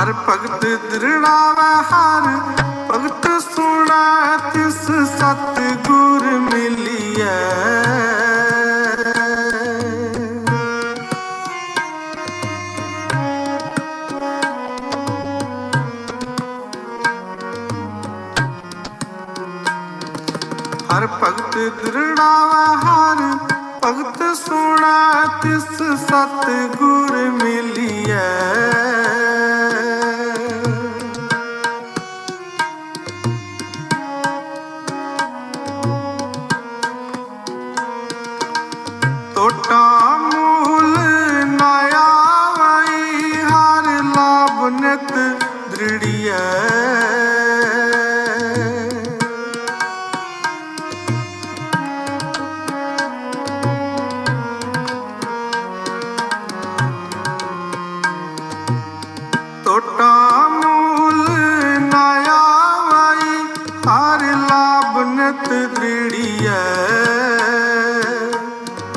हर भगत दृढ़ावै हर भगत सुनै तिस सतगुर मिलियै। हर भगत दृढ़ावै हर भगत सुनै तिस सतगुर मिलियै। टोटा मूल न आवै हर लाभ नित दृढ़ियै। टोटा मूल न आवै हर लाभ नित दृढ़ियै।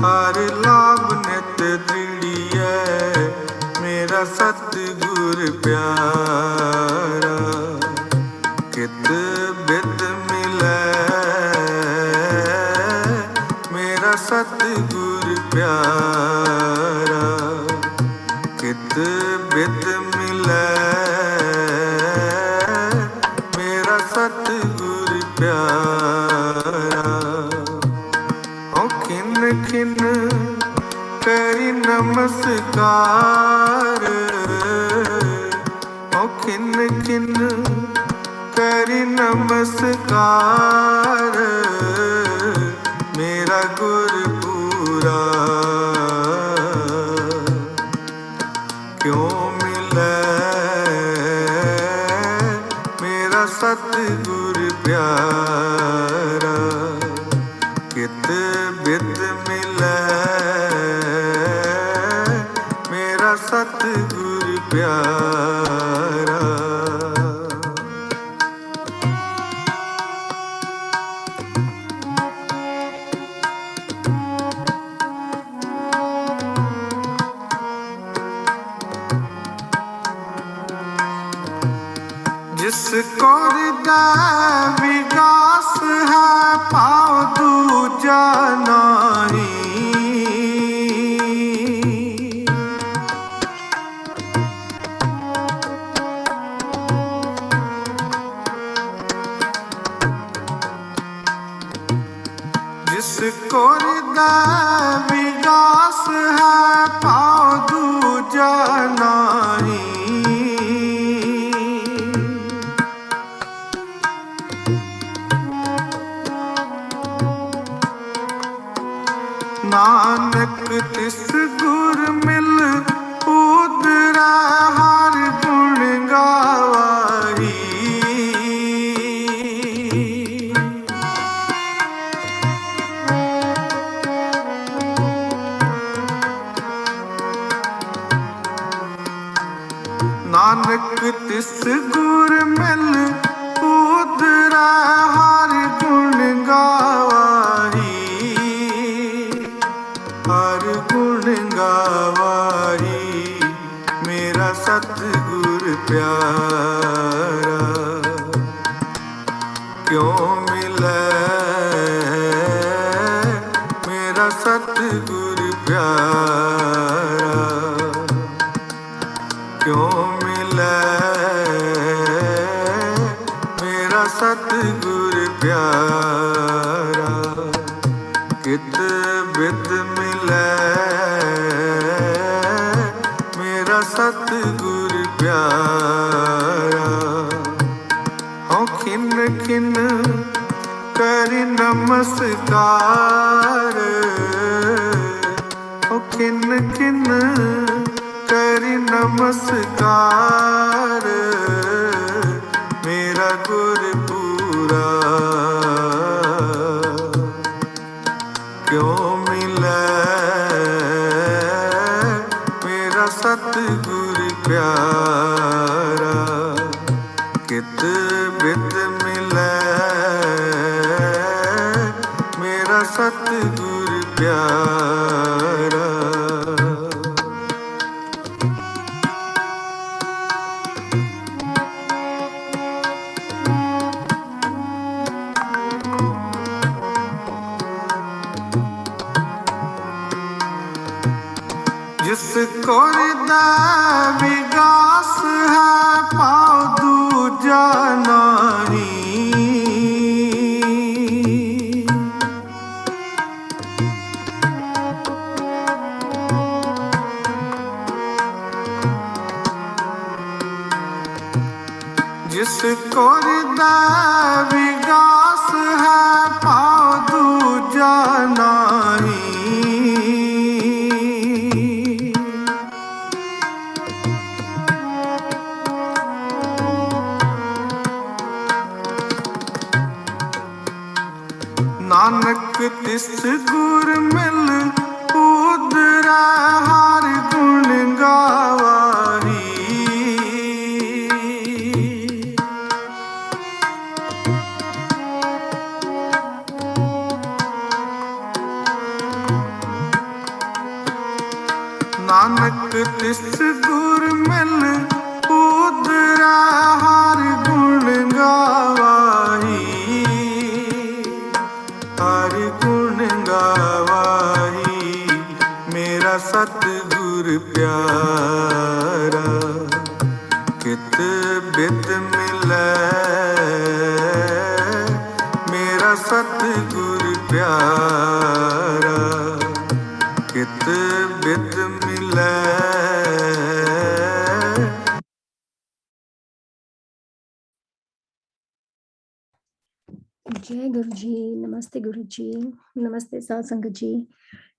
हर लाभ नित दृढ़ियै मेरा सतगुर प्यारा। कित बिद मिलै मेरा सतगुर प्यारा। कित बिद मिलै मेरा सतगुर प्यारा। खिन खिन करी नमस्कार। खिन खिन करी नमस्कार मेरा गुर पूरा। क्यों मिलै मेरा सतगुर प्यारा। कित बिद मिलै मेरा सतगुर प्यारा। जिसको हृदय विगास है पाँव दूजा नारी। जिसको हृदय विगास है पाँव दूजा नारी। नानक तिस गुर मिल उदरै हर गुण गावाई। नानक तिस गुर मिल उदरै हर गुण गावाई। हर गुण गावाई मेरा सतगुर प्यारा। क्यों मिलै मेरा सतगुर प्यारा। क्यों मिलै मेरा सतगुर प्यारा। कित बिद मिलै मेरा सतगुर प्यारा। खिन खिन करी नमस्कार। खिन खिन करी नमस्कार मेरा गुर पूरा। क्यों मिलै मेरा सतगुर प्यारा। कित बिद मिलै मेरा सतगुर प्यारा। जिसको हृदय विगास है पाँव दूजा नहीं, जिसको हृदय विगास है पाँव दूजा नहीं, नानक तिस गुर मिल उदरै हर गुण गावाही, नानक तिस गुर मिल उदरै हर गुण गावाही, हर गुण गावाही। मेरा सतगुर प्यारा कित बित मिलै, मेरा सतगुर प्यारा कित बित मिलै। जय गुरु जी। नमस्ते गुरु जी, नमस्ते साथ संगत जी।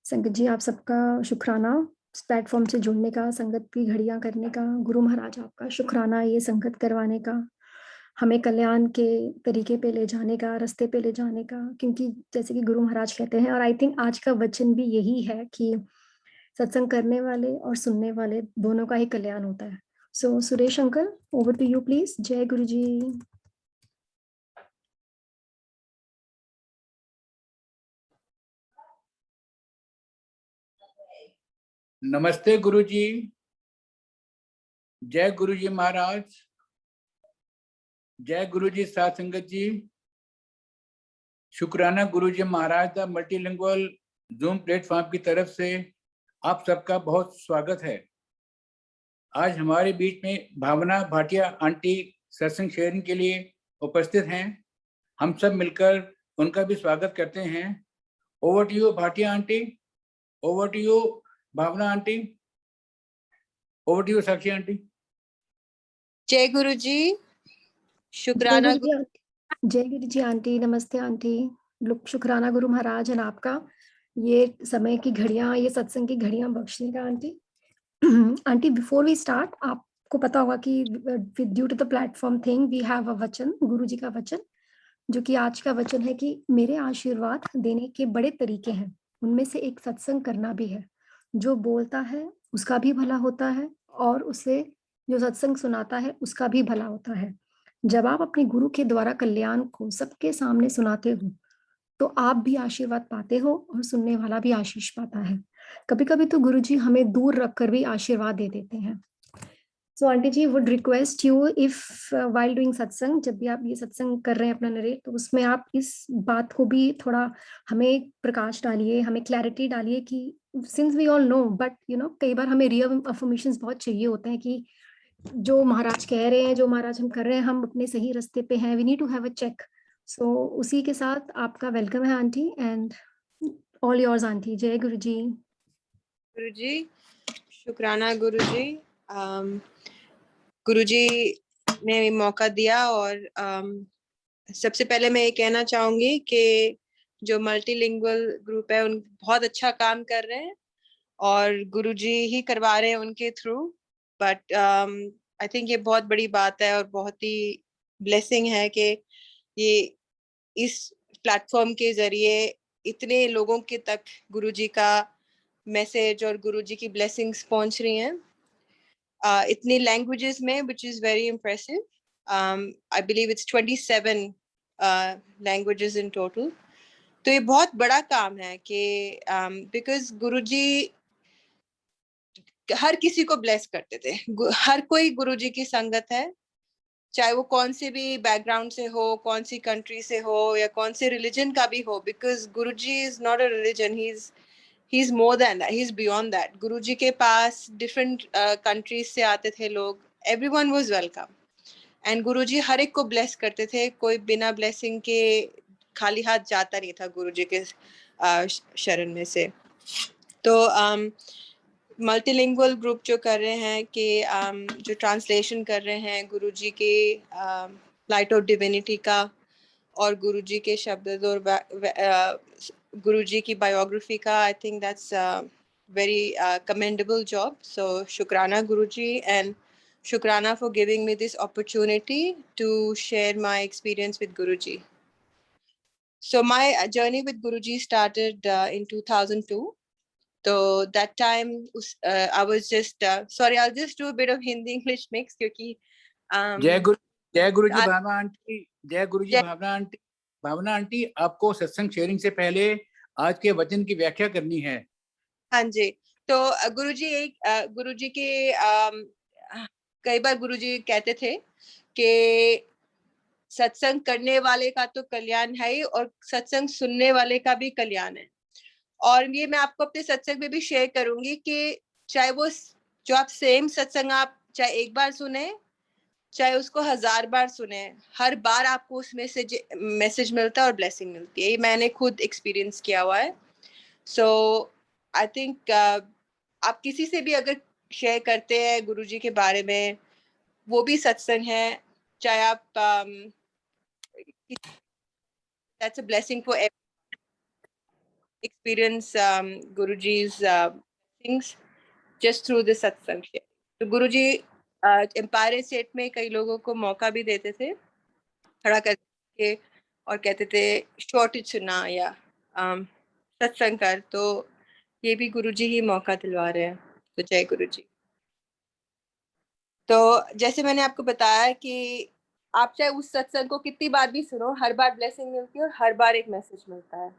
संगत जी आप सबका शुक्राना इस प्लेटफॉर्म से जुड़ने का, संगत की घड़ियां करने का। गुरु महाराज आपका शुक्राना ये संगत करवाने का, हमें कल्याण के तरीके पे ले जाने का, रास्ते पे ले जाने का। क्योंकि जैसे कि गुरु महाराज कहते हैं, और आई थिंक आज का वचन भी यही है कि सत्संग करने वाले और सुनने वाले दोनों का ही कल्याण होता है। So Suresh uncle, over to you please. जय गुरु जी। नमस्ते गुरु जी। जय गुरु जी महाराज। जय गुरु जी साथ संगत जी। शुक्राना गुरु जी महाराज का मल्टीलिंगुअल जूम प्लेटफॉर्म की तरफ से आप सबका बहुत स्वागत है। आज हमारे बीच में भावना भाटिया आंटी सत्संग शेयरिंग के लिए उपस्थित हैं। हम सब मिलकर उनका भी स्वागत करते हैं। Over to you Bhatia aunty, over to you Bhavna aunty, over to you Sakshi aunty. जय गुरु जी। शुक्राना जय गुरु जी आंटी। नमस्ते आंटी। शुक्राना गुरु महाराज है आपका, ये समय की घड़ियां, ये सत्संग की घड़ियां बख्शने का aunty. Aunty before we start, आपको पता होगा कि due to the platform thing we have a वचन, गुरु जी का वचन, जो कि आज का वचन है कि मेरे आशीर्वाद देने के बड़े तरीके हैं, उनमें से एक सत्संग करना भी है। जो बोलता है उसका भी भला होता है, और उसे जो सत्संग सुनाता है उसका भी भला होता है। जब आप अपने गुरु के द्वारा कल्याण को सबके सामने सुनाते हो तो आप भी आशीर्वाद पाते हो और सुनने वाला भी आशीष पाता है। कभी कभी तो गुरु जी हमें दूर रखकर भी आशीर्वाद दे देते हैं। So aunty ji would request you, if while doing सत्संग, जब भी आप ये सत्संग कर रहे हैं अपना नरेट, तो उसमें आप इस बात को भी थोड़ा हमें प्रकाश डालिए, हमें क्लैरिटी डालिए कि since we all know, but you know कई बार हमें रियल अफर्मेशंस बहुत चाहिए होते हैं कि जो महाराज कह रहे हैं, जो महाराज हम कर रहे हैं, हम अपने सही रास्ते पे हैं। We need to have a check. So उसी के साथ आपका वेलकम है aunty, and all yours aunty. जय गुरु जी। गुरु जी। शुक्राना गुरु जी। गुरु जी ने मौका दिया, और सबसे पहले मैं ये कहना चाहूंगी कि जो मल्टीलिंगुअल ग्रुप है उन बहुत अच्छा काम कर रहे हैं, और गुरु जी ही करवा रहे हैं उनके थ्रू। बट आई थिंक ये बहुत बड़ी बात है और बहुत ही ब्लेसिंग है कि ये इस प्लेटफॉर्म के जरिए इतने लोगों के तक गुरु जी का मैसेज और गुरु जी की ब्लेसिंग्स पहुंच रही हैं इतनी लैंग्वेजेस में, which is very impressive. I believe it's 27 languages in total. तो ये बहुत बड़ा काम है कि बिकॉज गुरुजी हर किसी को ब्लेस करते थे। हर कोई गुरुजी की संगत है, चाहे वो कौन से भी बैकग्राउंड से हो, कौन सी कंट्री से हो, या कौन से रिलीजन का भी हो, because Guruji is not a religion, he is he's more than that, he's beyond that. गुरुजी के पास different countries से आते थे लोग, everyone was welcome. एंड गुरुजी हर एक को ब्लेस करते थे, कोई बिना ब्लेसिंग के खाली हाथ जाता नहीं था गुरुजी के शरण में से। तो मल्टीलिंगुअल ग्रुप जो कर रहे हैं कि जो ट्रांसलेशन कर रहे हैं गुरुजी के लाइट ऑफ डिविनिटी का और गुरुजी के शब्द और गुरुजी की बायोग्राफी का, I think that's very commendable job. So शुक्राना गुरुजी, and शुक्राना for giving me this opportunity to share my experience with Guruji. So my journey with Guruji started in 2002. So that time I was just sorry, I'll just do a bit of Hindi English mix क्योंकि जय गुरु जी I- Bhavna aunty, जय गुरु जी भावना aunty, आपको सत्संग sharing से पहले आज के वचन की व्याख्या करनी है। हाँ जी, तो गुरुजी के कई बार गुरुजी कहते थे कि सत्संग करने वाले का तो कल्याण है ही और सत्संग सुनने वाले का भी कल्याण है। और ये मैं आपको अपने सत्संग में भी शेयर करूंगी कि चाहे वो जो आप सेम सत्संग आप चाहे एक बार सुने चाहे उसको 1000 बार सुने, हर बार आपको उस मैसेज मिलता है और ब्लेसिंग मिलती है। ये मैंने खुद एक्सपीरियंस किया हुआ है। सो आई थिंक आप किसी से भी अगर शेयर करते हैं गुरुजी के बारे में, वो भी सत्संग है। चाहे आप that's a blessing for everyone. Experience Guruji's things just through the satsang share. तो गुरुजी एम्पायर स्टेट में कई लोगों को मौका भी देते थे खड़ा करके और कहते थे शॉर्ट सुना या सत्संग कर, तो ये भी गुरुजी ही मौका दिलवा रहे हैं। तो जय गुरुजी। तो जैसे मैंने आपको बताया कि आप चाहे उस सत्संग को कितनी बार भी सुनो, हर बार ब्लेसिंग मिलती है और हर बार एक मैसेज मिलता है।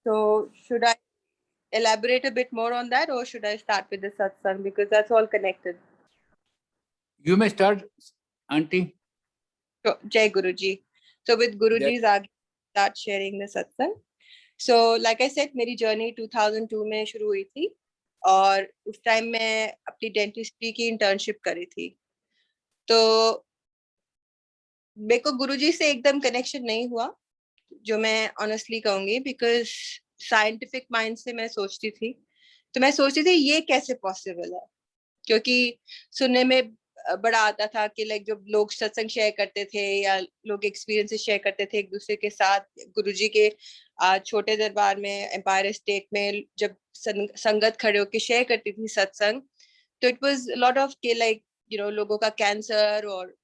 तो should I elaborate a bit more on that or should I start with the satsang because that's all connected? You may start, auntie. So Jai Guruji. So with Guruji's आगे start sharing the satsang. So like I said, मेरी journey 2002 में शुरू हुई थी और उस time मैं अपनी डेंटिस्ट्री की इंटर्नशिप करी थी। तो मेरे को गुरुजी से एकदम कनेक्शन नहीं हुआ, जो मैं ऑनेस्टली कहूंगी, बिकॉज साइंटिफिक माइंड से मैं सोचती थी। तो मैं सोचती थी ये कैसे पॉसिबल है, क्योंकि सुनने में बड़ा आता था कि लाइक जो लोग सत्संग शेयर करते थे या लोग एक्सपीरियंसेस शेयर करते थे एक दूसरे के साथ गुरुजी के छोटे दरबार में एम्पायर स्टेट में जब संगत खड़े होकर शेयर करती थी सत्संग, तो इट वाज लॉट ऑफ के लाइक यू नो लोगों का कैंसर और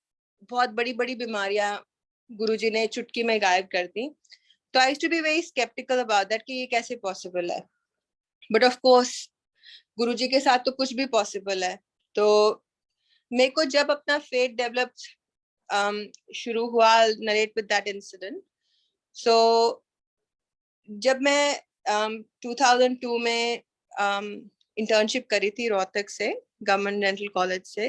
बहुत बड़ी बड़ी बीमारियां गुरुजी ने चुटकी में गायब कर दी। तो I used to be very sceptical about that कि ये कैसे पॉसिबल है, बट ऑफ कोर्स गुरुजी के साथ तो कुछ भी पॉसिबल है। तो मेरे को जब अपना फेथ डेवलप शुरू हुआ, नरेट विद दैट इंसिडेंट। सो जब मैं 2002 में इंटर्नशिप करी थी रोहतक से, गवर्नमेंट डेंटल कॉलेज से,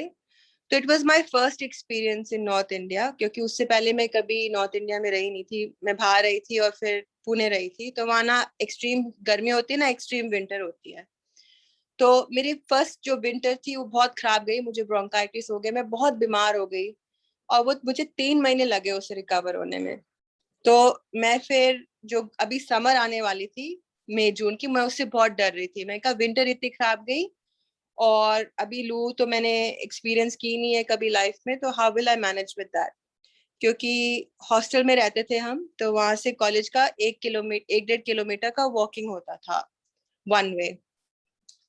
तो it was my first experience in north India, क्योंकि उससे पहले मैं कभी नॉर्थ इंडिया में रही नहीं थी। मैं बाहर रही थी और फिर पुणे रही थी, तो वहाँ ना एक्सट्रीम गर्मी होती है ना एक्सट्रीम विंटर होती है। तो मेरी फर्स्ट जो विंटर थी वो बहुत खराब गई, मुझे ब्रोंकाइटिस हो गया, मैं बहुत बीमार हो गई और वो मुझे 3 महीने लगे उसे रिकवर होने में। तो मैं फिर जो अभी समर आने वाली थी मई जून की, मैं उससे बहुत डर रही थी। मैं कहा विंटर इतनी खराब गई और अभी लू तो मैंने एक्सपीरियंस की नहीं है कभी लाइफ में, तो how will I manage with that, क्योंकि हॉस्टल में रहते थे हम, तो वहां से कॉलेज का 1-1.5 किलोमीटर का वॉकिंग होता था वन वे।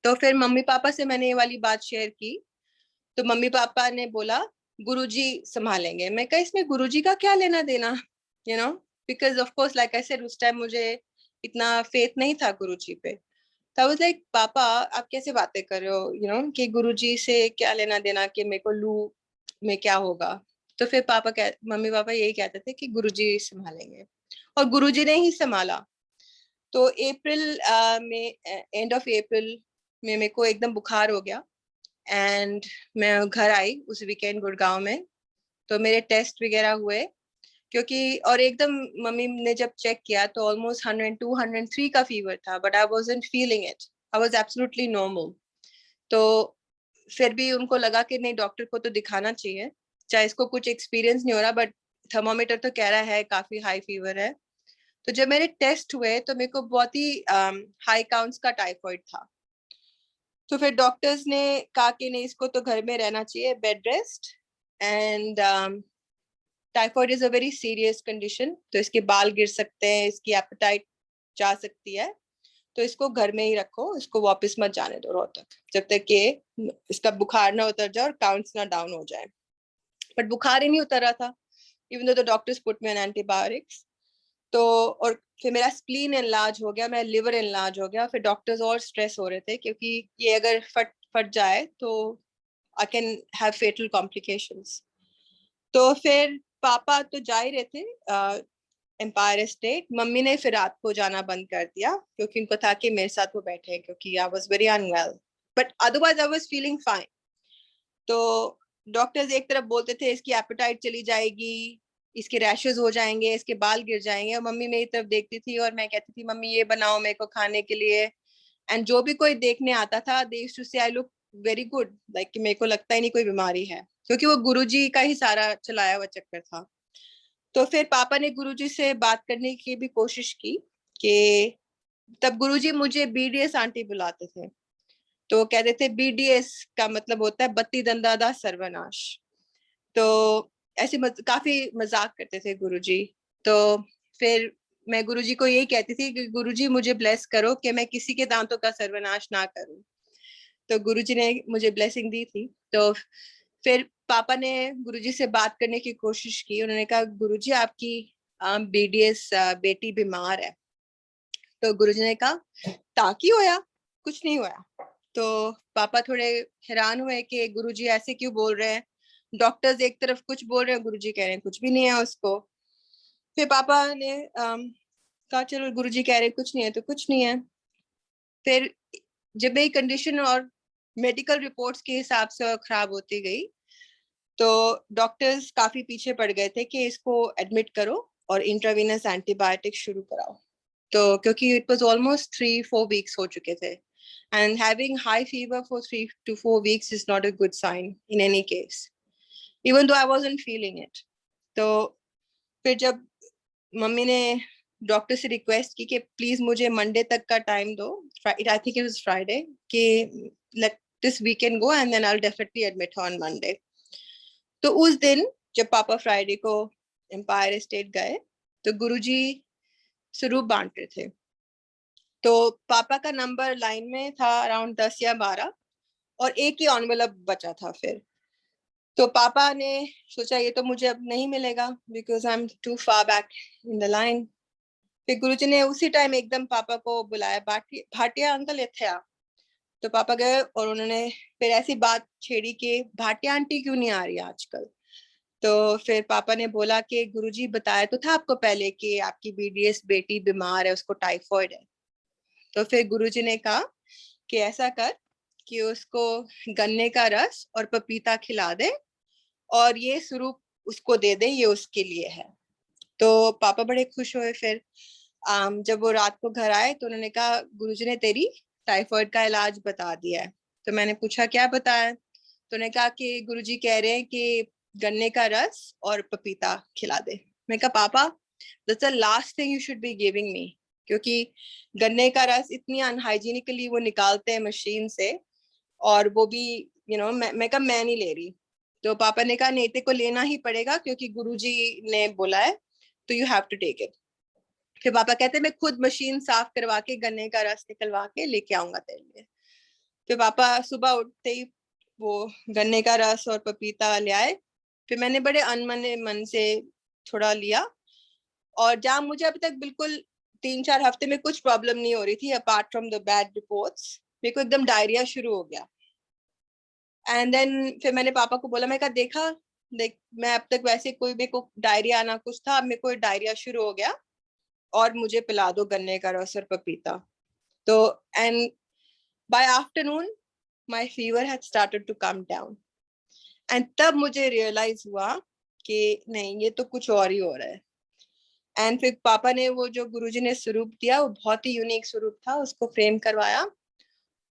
तो फिर मम्मी पापा से मैंने ये वाली बात शेयर की, तो मम्मी पापा ने बोला गुरुजी संभालेंगे। मैं कहा इसमें गुरुजी का क्या लेना देना, you know, because of course like I said उस टाइम मुझे इतना फेथ नहीं था गुरुजी पे। तो आई वाज लाइक पापा आप कैसे बातें कर रहे हो, यू नो, कि गुरुजी से क्या लेना देना कि मेरे को लू में क्या होगा। तो फिर मम्मी पापा यही कहते थे कि गुरुजी संभालेंगे और गुरुजी ने ही संभाला। तो अप्रैल में एंड ऑफ अप्रैल में मेरे को एकदम बुखार हो गया एंड मैं घर आई उस वीकेंड गुड़गांव में। तो मेरे टेस्ट वगैरह हुए क्योंकि और एकदम मम्मी ने जब चेक किया तो ऑलमोस्ट 102 103 का फीवर था, but I wasn't feeling it, I was absolutely normal. तो फिर भी उनको लगा कि नहीं, डॉक्टर को तो दिखाना चाहिए, चाहे इसको कुछ एक्सपीरियंस नहीं हो रहा, बट थर्मोमीटर तो कह रहा है काफी हाई फीवर है। तो जब मेरे टेस्ट हुए तो मेरे को बहुत ही हाई काउंट्स का टाइफाइड था। तो फिर डॉक्टर्स ने कहा कि नहीं, इसको तो घर में रहना चाहिए, bed rest, and typhoid is a very serious condition, तो इसके बाल गिर सकते हैं, इसकी एपेटाइट जा सकती है, तो इसको घर में ही रखो, इसको वापस मत जाने दो रोहतक, जब तक कि इसका बुखार ना उतर जाए और काउंट्स ना डाउन हो जाए। बट बुखार ही नहीं उतर रहा था, even though the doctors put me on antibiotics. तो और फिर मेरा स्प्लीन एनलार्ज हो गया, मेरा लिवर एनलार्ज हो गया, फिर डॉक्टर्स और स्ट्रेस हो रहे थे क्योंकि ये अगर फट जाए तो I can have fatal complications. तो फिर पापा तो जा ही रहे थे एम्पायर स्टेट, मम्मी ने फिर रात को जाना बंद कर दिया क्योंकि उनको था कि मेरे साथ वो बैठे, क्योंकि I was very unwell, but otherwise I was feeling fine. तो डॉक्टर्स एक तरफ बोलते थे इसकी एपेटाइट चली जाएगी, इसके रैशेस हो जाएंगे, इसके बाल गिर जाएंगे, और मम्मी मेरी तरफ देखती थी और मैं कहती थी मम्मी ये बनाओ मेरे को खाने के लिए। एंड जो भी कोई देखने आता था दे यूज्ड टू से I look very good, like कि मेरे को लगता ही नहीं कोई बीमारी है, क्योंकि वो गुरुजी का ही सारा चलाया हुआ चक्कर था। तो फिर पापा ने गुरुजी से बात करने की भी कोशिश की कि तब गुरुजी मुझे बीडीएस आंटी बुलाते थे, तो कहते थे बीडीएस का मतलब होता है बत्ती दंदादा सर्वनाश। तो ऐसे काफी मजाक करते थे गुरुजी। तो फिर मैं गुरुजी को यही कहती थी कि गुरुजी मुझे ब्लेस करो कि मैं किसी के दांतों का सर्वनाश ना करूं। तो गुरुजी ने मुझे ब्लेसिंग दी थी। तो फिर पापा ने गुरुजी से बात करने की कोशिश की, उन्होंने कहा गुरुजी आपकी बीडीएस बेटी बीमार है। तो गुरुजी ने कहा ताकि होया, कुछ नहीं हुआ। तो पापा थोड़े हैरान हुए कि गुरुजी ऐसे क्यों बोल रहे हैं, डॉक्टर्स एक तरफ कुछ बोल रहे हैं, गुरुजी कह रहे हैं कुछ भी नहीं है उसको। फिर पापा ने कहा चलो गुरुजी कह रहे हैं कुछ नहीं है तो कुछ नहीं है। फिर जब मेरी कंडीशन और मेडिकल रिपोर्ट्स के हिसाब से खराब होती गई तो डॉक्टर्स काफी पीछे पड़ गए थे कि इसको एडमिट करो और इंट्रावीनस एंटीबायोटिक शुरू कराओ। तो क्योंकि इट वाज ऑलमोस्ट 3-4 वीक्स हो चुके थे, and having high fever for 3 to 4 weeks is not a good sign in any case, even though I wasn't feeling it. तो फिर जब मम्मी ने डॉक्टर से रिक्वेस्ट की कि प्लीज मुझे मंडे तक का टाइम दो, I think it was Friday, कि let this weekend go and then I will definitely admit on Monday. तो उस दिन जब पापा फ्राइडे को एम्पायर स्टेट गए तो गुरुजी स्वरूप बांट रहे थे। तो पापा का नंबर लाइन में था अराउंड 10 या 12 और एक ही एनवेलप बचा था। फिर तो पापा ने सोचा ये तो मुझे अब नहीं मिलेगा because I am too far back in the line. फिर गुरुजी ने उसी टाइम एकदम पापा को बुलाया, भाटिया अंकल इथे आ। तो पापा गए और उन्होंने फिर ऐसी बात छेड़ी कि भाटिया आंटी क्यों नहीं आ रही आजकल। तो फिर पापा ने बोला कि गुरुजी बताया तो था आपको पहले कि आपकी बीडीएस बेटी बीमार है, उसको टाइफाइड है। तो फिर गुरुजी ने कहा कि ऐसा कर कि उसको गन्ने का रस और पपीता खिला दे और ये स्वरूप उसको दे दे, ये उसके लिए है। तो पापा बड़े खुश हुए। फिर जब वो रात को घर आए तो उन्होंने कहा गुरुजी ने तेरी टाइफाइड का इलाज बता दिया है। तो मैंने पूछा क्या बताया, तो उन्होंने कहा कि गुरुजी कह रहे हैं कि गन्ने का रस और पपीता खिला दे। मैं कहा पापा that's the last thing you should be giving me, क्योंकि गन्ने का रस इतनी अनहाइजीनिकली वो निकालते हैं मशीन से, और वो भी मैं कहा मैं नहीं ले रही। तो पापा ने कहा नेते को लेना ही पड़ेगा क्योंकि गुरुजी ने बोला है, तो you have to take it. फिर पापा कहते मैं खुद मशीन साफ करवा के गन्ने का रस निकलवा के लेके आऊंगा तेरे लिए। फिर पापा सुबह उठते ही वो गन्ने का रस और पपीता ले आए। फिर मैंने बड़े अनमने मन से थोड़ा लिया, और जहाँ मुझे अभी तक बिल्कुल 3-4 हफ्ते में कुछ प्रॉब्लम नहीं हो रही थी apart from the bad reports, मेरे को एकदम डायरिया शुरू हो गया। एंड देन फिर मैंने पापा को बोला, मैं कहा देखा देख, मैं अब तक वैसे कोई मेरे को डायरिया आना कुछ था, अब मेरे को डायरिया शुरू हो गया और मुझे पिला दो गन्ने का रस और पपीता। तो and by afternoon my fever had started to come down, and तब मुझे रियलाइज हुआ कि नहीं ये तो कुछ और ही हो रहा है। एंड फिर पापा ने वो जो गुरुजी ने स्वरूप दिया वो बहुत ही यूनिक स्वरूप था, उसको फ्रेम करवाया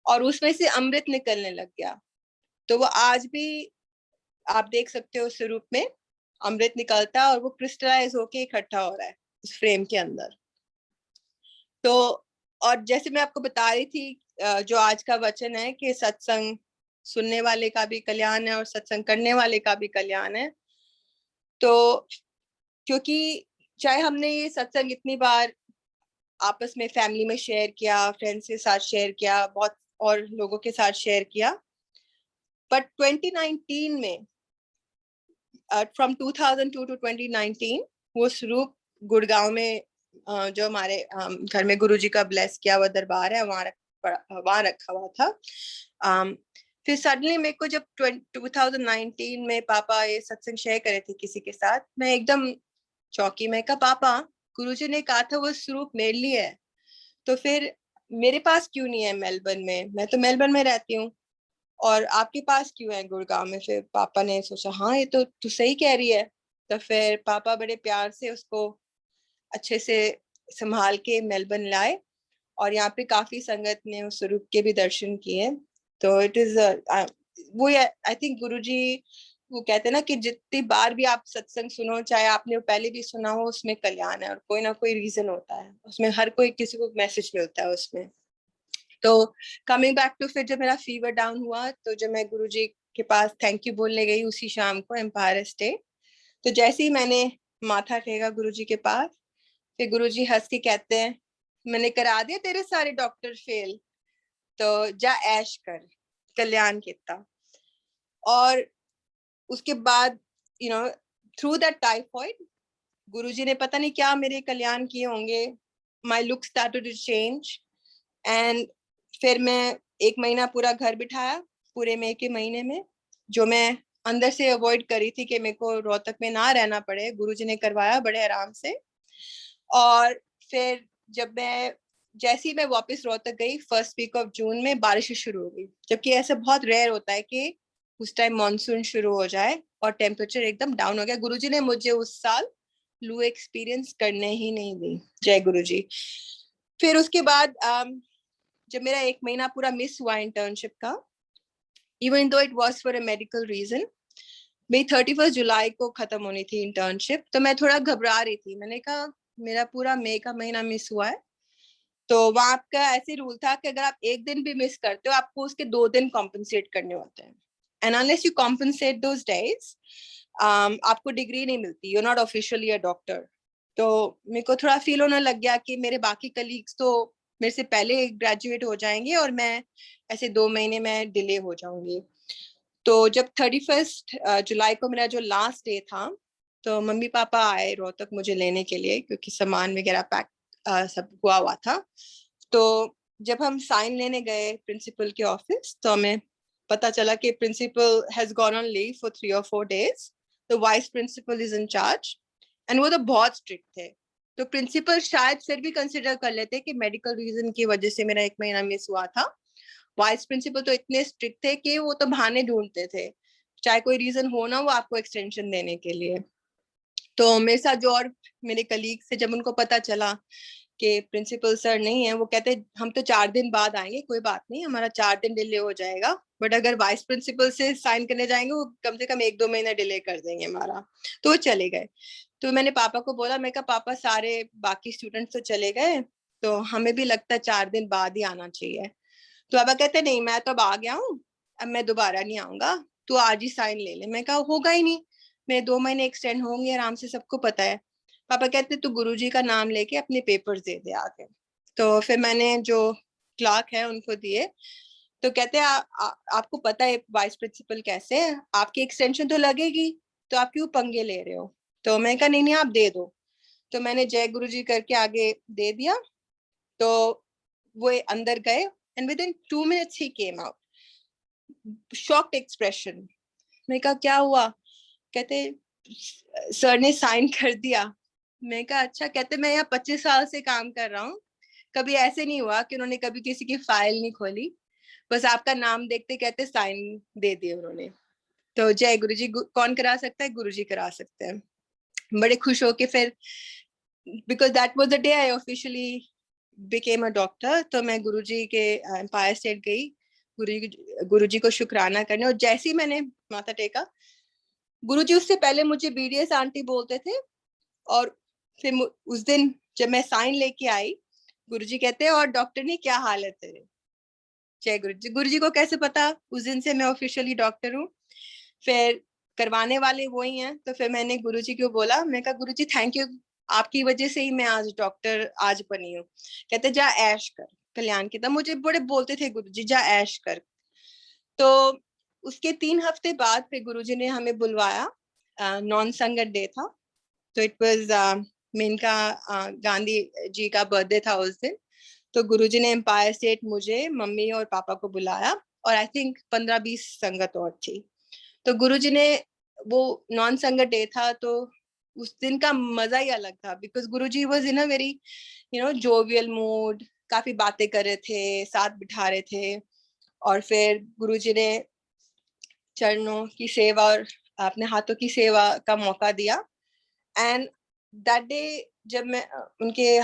और उसमें से अमृत निकलने लग गया। तो वो आज भी आप देख सकते हो स्वरूप में अमृत निकलता है और वो क्रिस्टलाइज होके इकट्ठा हो रहा है उस फ्रेम के अंदर। तो और जैसे मैं आपको बता रही थी जो आज का वचन है कि सत्संग सुनने वाले का भी कल्याण है और सत्संग करने वाले का भी कल्याण है। तो क्योंकि चाहे हमने ये सत्संग इतनी बार आपस में फैमिली में शेयर किया, फ्रेंड्स के साथ शेयर किया, बहुत और लोगों के साथ शेयर किया, बट 2019 में फ्रॉम 2002 टू 2019 वो स्वरूप गुड़गांव में जो हमारे घर में गुरुजी का ब्लेस किया हुआ दरबार है वहां रखा हुआ था। फिर सडनली मेरे को जब 2019 में पापा ये सत्संग शेयर करे थे किसी के साथ, मैं एकदम चौंकी। मैं कहा पापा गुरुजी ने कहा था वो स्वरूप मेरे लिए है, तो फिर मेरे पास क्यों नहीं है मेलबर्न में? मैं तो मेलबर्न में रहती हूँ और आपके पास क्यों है गुड़गांव में? फिर पापा ने सोचा हाँ ये तो तू सही कह रही है। तो फिर पापा बड़े प्यार से उसको अच्छे से संभाल के मेलबर्न लाए और यहाँ पे काफी संगत ने उस स्वरूप के भी दर्शन किए। तो इट इज वो आई थिंक गुरुजी वो कहते हैं ना कि जितनी बार भी आप सत्संग सुनो, चाहे आपने पहले भी सुना हो, उसमें कल्याण है और कोई ना कोई रीजन होता है उसमें, हर कोई किसी को मैसेज मिलता है उसमें। तो कमिंग बैक टू फिर जब मेरा फीवर डाउन हुआ तो जब मैं गुरुजी के पास थैंक यू बोलने गई उसी शाम को एम्पायर स्टेट, तो जैसे ही मैंने माथा टेका गुरुजी के पास, फिर गुरुजी हंस के कहते हैं मैंने करा दिया तेरे सारे डॉक्टर फेल, तो जा ऐश कर, कल्याण कितना। और उसके बाद you know through that typhoid गुरुजी ने पता नहीं क्या मेरे कल्याण किए होंगे, my look started to change. And फिर मैं 1 महीना पूरा घर बिठाया, पूरे मई के महीने में, जो मैं अंदर से अवॉइड करी थी कि मेरे को रोहतक में ना रहना पड़े, गुरुजी ने करवाया बड़े आराम से। और फिर जब मैं जैसे ही मैं वापस रोहतक गई फर्स्ट वीक ऑफ जून में बारिश शुरू हो गई, जबकि ऐसा बहुत रेयर होता है कि उस टाइम मानसून शुरू हो जाए और टेम्परेचर एकदम डाउन हो गया। गुरुजी ने मुझे उस साल लू एक्सपीरियंस करने ही नहीं दी, जय गुरुजी। फिर उसके बाद जब मेरा 1 महीना पूरा मिस हुआ इंटर्नशिप का, even though it was for a medical reason, मेरी 31 जुलाई को खत्म होनी थी इंटर्नशिप, तो मैं थोड़ा घबरा रही थी। मैंने कहा मेरा पूरा मई का महीना मिस हुआ है, तो वहां का ऐसे रूल था कि अगर आप 1 दिन भी मिस करते हो आपको उसके 2 दिन कॉम्पनसेट करने होते हैं, and unless you compensate those days आपको डिग्री नहीं मिलती, you are not officially a doctor. तो मेरे को थोड़ा फील होने लग गया कि मेरे बाकी कलीग्स तो मेरे से पहले ग्रेजुएट हो जाएंगे और मैं ऐसे 2 महीने में डिले हो जाऊंगी। तो जब 31 जुलाई को मेरा जो लास्ट डे था, तो मम्मी पापा आए रोहतक मुझे लेने के लिए क्योंकि सामान वगैरह पैक सब हुआ था। तो जब हम साइन लेने गए प्रिंसिपल के ऑफिस, तो हमें पता चला कि principal has gone on leave for 3 or 4 days, तो vice principal is in charge, and वो तो बहुत स्ट्रिक्ट थे। तो प्रिंसिपल शायद फिर भी कंसिडर कर लेते कि मेडिकल रीजन की वजह से मेरा 1 महीना मिस हुआ था। वाइस प्रिंसिपल तो इतने स्ट्रिक्ट थे कि वो तो बहाने ढूंढते थे, चाहे कोई रीजन हो ना, वो आपको एक्सटेंशन देने के लिए। तो मेरे साथ जो और मेरे कलीग से जब उनको पता चला कि प्रिंसिपल सर नहीं है, वो कहते हम तो 4 दिन बाद आएंगे, कोई बात नहीं, हमारा 4 दिन डिले हो जाएगा, बट अगर वाइस प्रिंसिपल से साइन करने जाएंगे वो कम से कम 1-2 महीना डिले कर देंगे हमारा। तो वो चले गए। तो मैंने पापा को बोला, मैं कहा पापा सारे बाकी स्टूडेंट्स तो चले गए, तो हमें भी लगता है 4 दिन बाद ही आना चाहिए। तो पापा कहते नहीं मैं तो अब आ गया हूँ, अब मैं दोबारा नहीं आऊंगा, तू आज ही साइन ले ले। मैं कहा होगा ही नहीं, मेरे 2 महीने एक्सटेंड होंगे आराम से, सबको पता है। पापा कहते तू गुरुजी का नाम लेके अपने पेपर्स दे दे आके। तो फिर मैंने जो क्लर्क है उनको दिए, तो कहते आपको पता है वाइस प्रिंसिपल कैसे है, आपकी एक्सटेंशन तो लगेगी, तो आप क्यों पंगे ले रहे हो? तो मैं कहा नहीं आप दे दो। तो मैंने जय गुरुजी करके आगे दे दिया। तो वो अंदर गए and with in 2 minutes he came out, shocked expression. मैं कहा क्या हुआ? कहते सर ने साइन कर दिया। मैं कहा अच्छा। कहते मैं यहाँ 25 साल से काम कर रहा हूँ, कभी ऐसे नहीं हुआ कि उन्होंने कभी किसी की फाइल नहीं खोली, बस आपका नाम देखते कहते साइन दे दिए उन्होंने। तो जय गुरुजी, कौन करा सकता है? गुरुजी करा सकते हैं। बड़े खुश होके फिर, because that was the day I officially became a doctor, तो मैं गुरुजी के एम्पायर स्टेट गई गुरुजी को शुक्राना करने। और जैसे ही मैंने माथा टेका, गुरुजी उससे पहले मुझे बीडीएस आंटी बोलते थे। और फिर उस दिन जब मैं साइन लेके आई, गुरुजी कहते हैं और डॉक्टर ने क्या हाल है तेरे? जय गुरुजी। गुरुजी को कैसे पता उस दिन से मैं ऑफिशियली डॉक्टर हूँ? फिर करवाने वाले वही हैं। तो फिर मैंने गुरुजी को बोला, मैं कहा गुरुजी थैंक यू, आपकी वजह से ही मैं आज डॉक्टर आज बनी हूँ। कहते जा ऐश कर कल्याण की। तब मुझे बड़े बोलते थे गुरुजी जा ऐश कर। तो उसके 3 हफ्ते बाद फिर गुरुजी ने हमें बुलवाया, नॉन संगत डे था। तो इट वाज मेनका गांधी जी का बर्थडे था उस दिन। तो गुरुजी ने एम्पायर स्टेट मुझे, मम्मी और पापा को बुलाया, और आई थिंक 15-20 संगत और थी। तो गुरुजी ने, वो नॉन संगत डे था, तो उस दिन का मजा ही अलग था, because Guruji was in a very jovial mood, काफी बातें कर रहे थे, साथ बिठा रहे थे। और फिर गुरुजी ने चरणों की सेवा और अपने हाथों की सेवा का मौका दिया। एंड दैट डे जब मैं उनके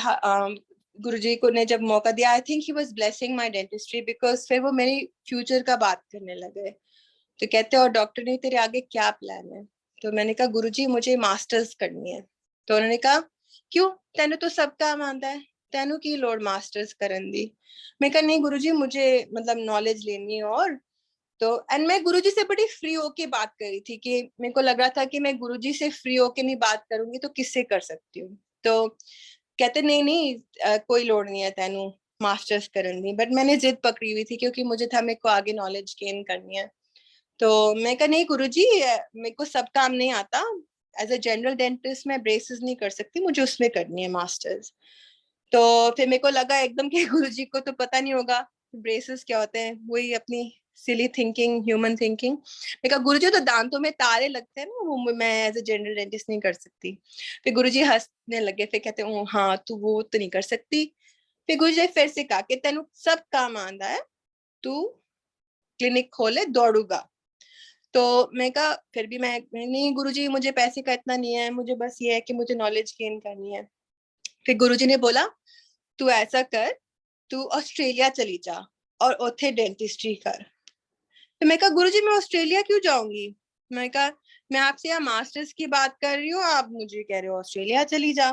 गुरुजी को ने जब मौका दिया, I think he was blessing my dentistry, because फिर वो मेरी फ्यूचर का बात करने लगे। तो कहते और डॉक्टर ने तेरे आगे क्या प्लान है? तो मैंने कहा गुरुजी मुझे मास्टर्स करनी है। तो उन्होंने कहा क्यों, तेनू तो सब काम आंदा है, तेनू की लोड़ मास्टर्स करन दी? मैं कहा नहीं गुरुजी, मुझे मतलब नॉलेज लेनी है। और तो एंड मैं गुरुजी से बड़ी फ्री होके बात कर रही थी, कि मेरे को लग रहा था कि मैं गुरुजी से फ्री होके नहीं बात करूंगी तो किससे कर सकती हूँ। तो कहते नहीं नहीं कोई लोड़ नहीं है तेनू मास्टर्स करन दी। बट मैंने जिद पकड़ी हुई थी, क्योंकि मुझे था मेरे को आगे नॉलेज गेन करनी है। तो मैं कहा नहीं गुरुजी, मेरे को सब काम नहीं आता, एज अ जनरल डेंटिस्ट मैं ब्रेसेस नहीं कर सकती, मुझे उसमें करनी है मास्टर्स। तो फिर मेरे को लगा एकदम कि गुरुजी को तो पता नहीं होगा ब्रेसेस क्या होते हैं, वही अपनी सिली थिंकिंग, ह्यूमन थिंकिंग। मैं कहा गुरुजी तो दांतों में तारे लगते हैं ना, वो मैं एज अ जनरल डेंटिस्ट नहीं कर सकती। फिर गुरुजी हंसने लगे, फिर कहते हाँ तू वो तो नहीं कर सकती। फिर गुरुजी फिर से कहा कि तेनू सब काम आंदा है, तू क्लिनिक खोले दौड़ूगा। तो मैं कहा फिर भी मैं नहीं गुरुजी, मुझे पैसे का इतना नहीं है, मुझे बस ये है कि मुझे नॉलेज गेन करनी है। फिर गुरुजी ने बोला तू ऐसा कर, तू ऑस्ट्रेलिया चली जा और उथे डेंटिस्ट्री कर। तो मैं कहा गुरुजी मैं ऑस्ट्रेलिया क्यों जाऊंगी? मैं कहा मैं आपसे यहाँ मास्टर्स की बात कर रही हूँ, आप मुझे कह रहे हो ऑस्ट्रेलिया चली जा।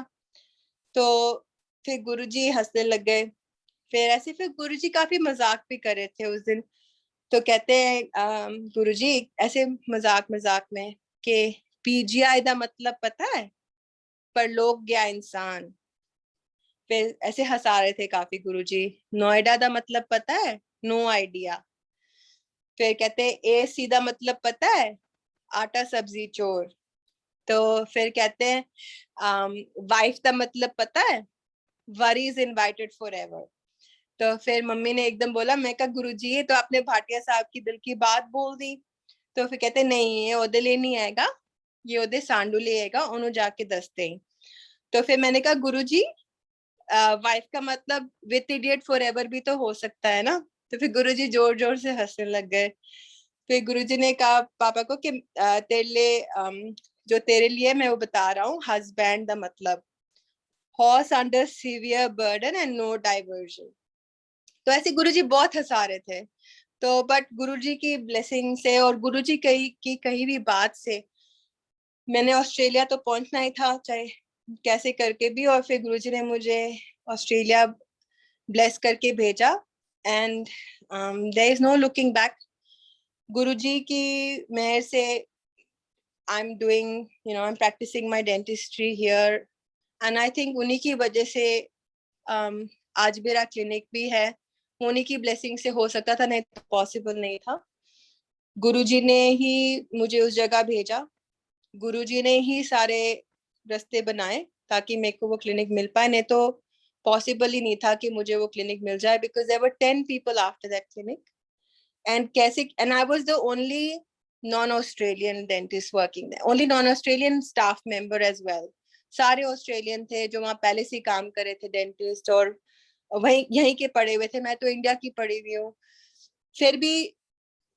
तो फिर गुरुजी हंसने लग गए। फिर ऐसे फिर गुरुजी काफी मजाक भी कर रहे थे उस दिन। तो कहते हैं गुरुजी ऐसे मजाक मजाक में कि पीजीआई का मतलब पता है? परलोक गया इंसान। फिर ऐसे हंसा रहे थे काफी गुरुजी। नोएडा का मतलब पता है? No idea. फिर कहते हैं एसी का मतलब पता है? आटा सब्जी चोर। तो फिर कहते हैं वाइफ का मतलब पता है? Worry is invited for ever. तो फिर मम्मी ने एकदम बोला, मैं कहा गुरुजी ये तो आपने भाटिया साहब की दिल की बात बोल दी। तो फिर कहते नहीं ये ओदे लिए नहीं आएगा, ये ओदे सांडू ले आएगा, उन्होंने जाके दसते ही। तो फिर मैंने कहा गुरुजी वाइफ का मतलब विथ इडियट फॉर एवर भी तो हो सकता है ना? तो फिर गुरुजी जोर जोर से हंसने लग गए। फिर गुरुजी ने कहा पापा को कि तेरे लिए जो तेरे लिए मैं वो बता रहा हूँ, हस्बैंड का मतलब horse under severe burden and no diversion. तो ऐसे गुरुजी बहुत हंसा रहे थे। तो बट गुरुजी की ब्लेसिंग से और गुरुजी की कही भी बात से मैंने ऑस्ट्रेलिया तो पहुंचना ही था, चाहे कैसे करके भी। और फिर गुरुजी ने मुझे ऑस्ट्रेलिया ब्लेस करके भेजा। And there is no looking back. गुरुजी की मेहर से I am doing I am practising my dentistry here. And I think उन्हीं की वजह से आज मेरा क्लिनिक भी है। उन्हीं की ब्लेसिंग से हो सकता था, नहीं तो पॉसिबल नहीं था। गुरुजी ने ही मुझे उस जगह भेजा, गुरुजी ने ही सारे रास्ते बनाए ताकि मेरे को वो क्लिनिक मिल पाए, नहीं तो पॉसिबल ही नहीं था कि मुझे वो क्लिनिक मिल जाए। Because there were 10 people after that clinic and कैसे, and I was the only non Australian dentist working there, only non Australian staff member as well. सारे ऑस्ट्रेलियन थे जो वहाँ पहले से काम कर रहे थे डेंटिस्ट, और वहीं यहीं के पढ़े हुए थे। मैं तो इंडिया की पढ़ी हुई हूँ। फिर भी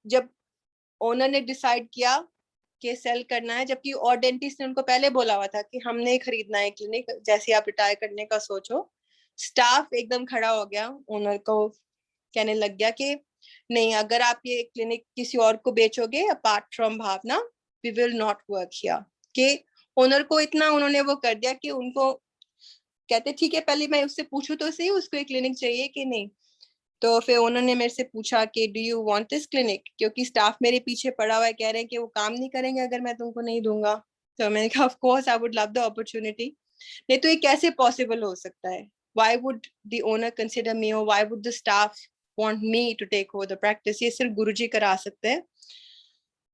जब ओनर ने डिसाइड किया कि सेल करना है, जबकि और डेंटिस्ट ने उनको पहले बोला हुआ था कि हमने खरीदना है क्लिनिक, जैसे आप रिटायर करने का सोचो। स्टाफ एकदम खड़ा हो गया, ओनर को कहने लग गया कि नहीं, अगर आप ये क्लिनिक किसी और को बेचोगे apart from Bhavna, we will not work here. कि ओनर को इतना उन्होंने वो कर दिया कि उनको कहते ठीक है पहले मैं उससे पूछूं तो सही उसको एक क्लिनिक चाहिए कि नहीं। तो फिर उन्होंने मेरे से पूछा कि do you want this clinic, क्योंकि स्टाफ मेरे पीछे पड़ा हुआ है, कह रहे हैं कि वो काम नहीं करेंगे अगर मैं तुमको नहीं दूंगा। तो मैंने कहा of course I would love the opportunity. नहीं तो ये कैसे पॉसिबल हो सकता है? Why would the owner consider me, और why would the staff want me to take over the practice? ये सिर्फ गुरुजी करा सकते हैं।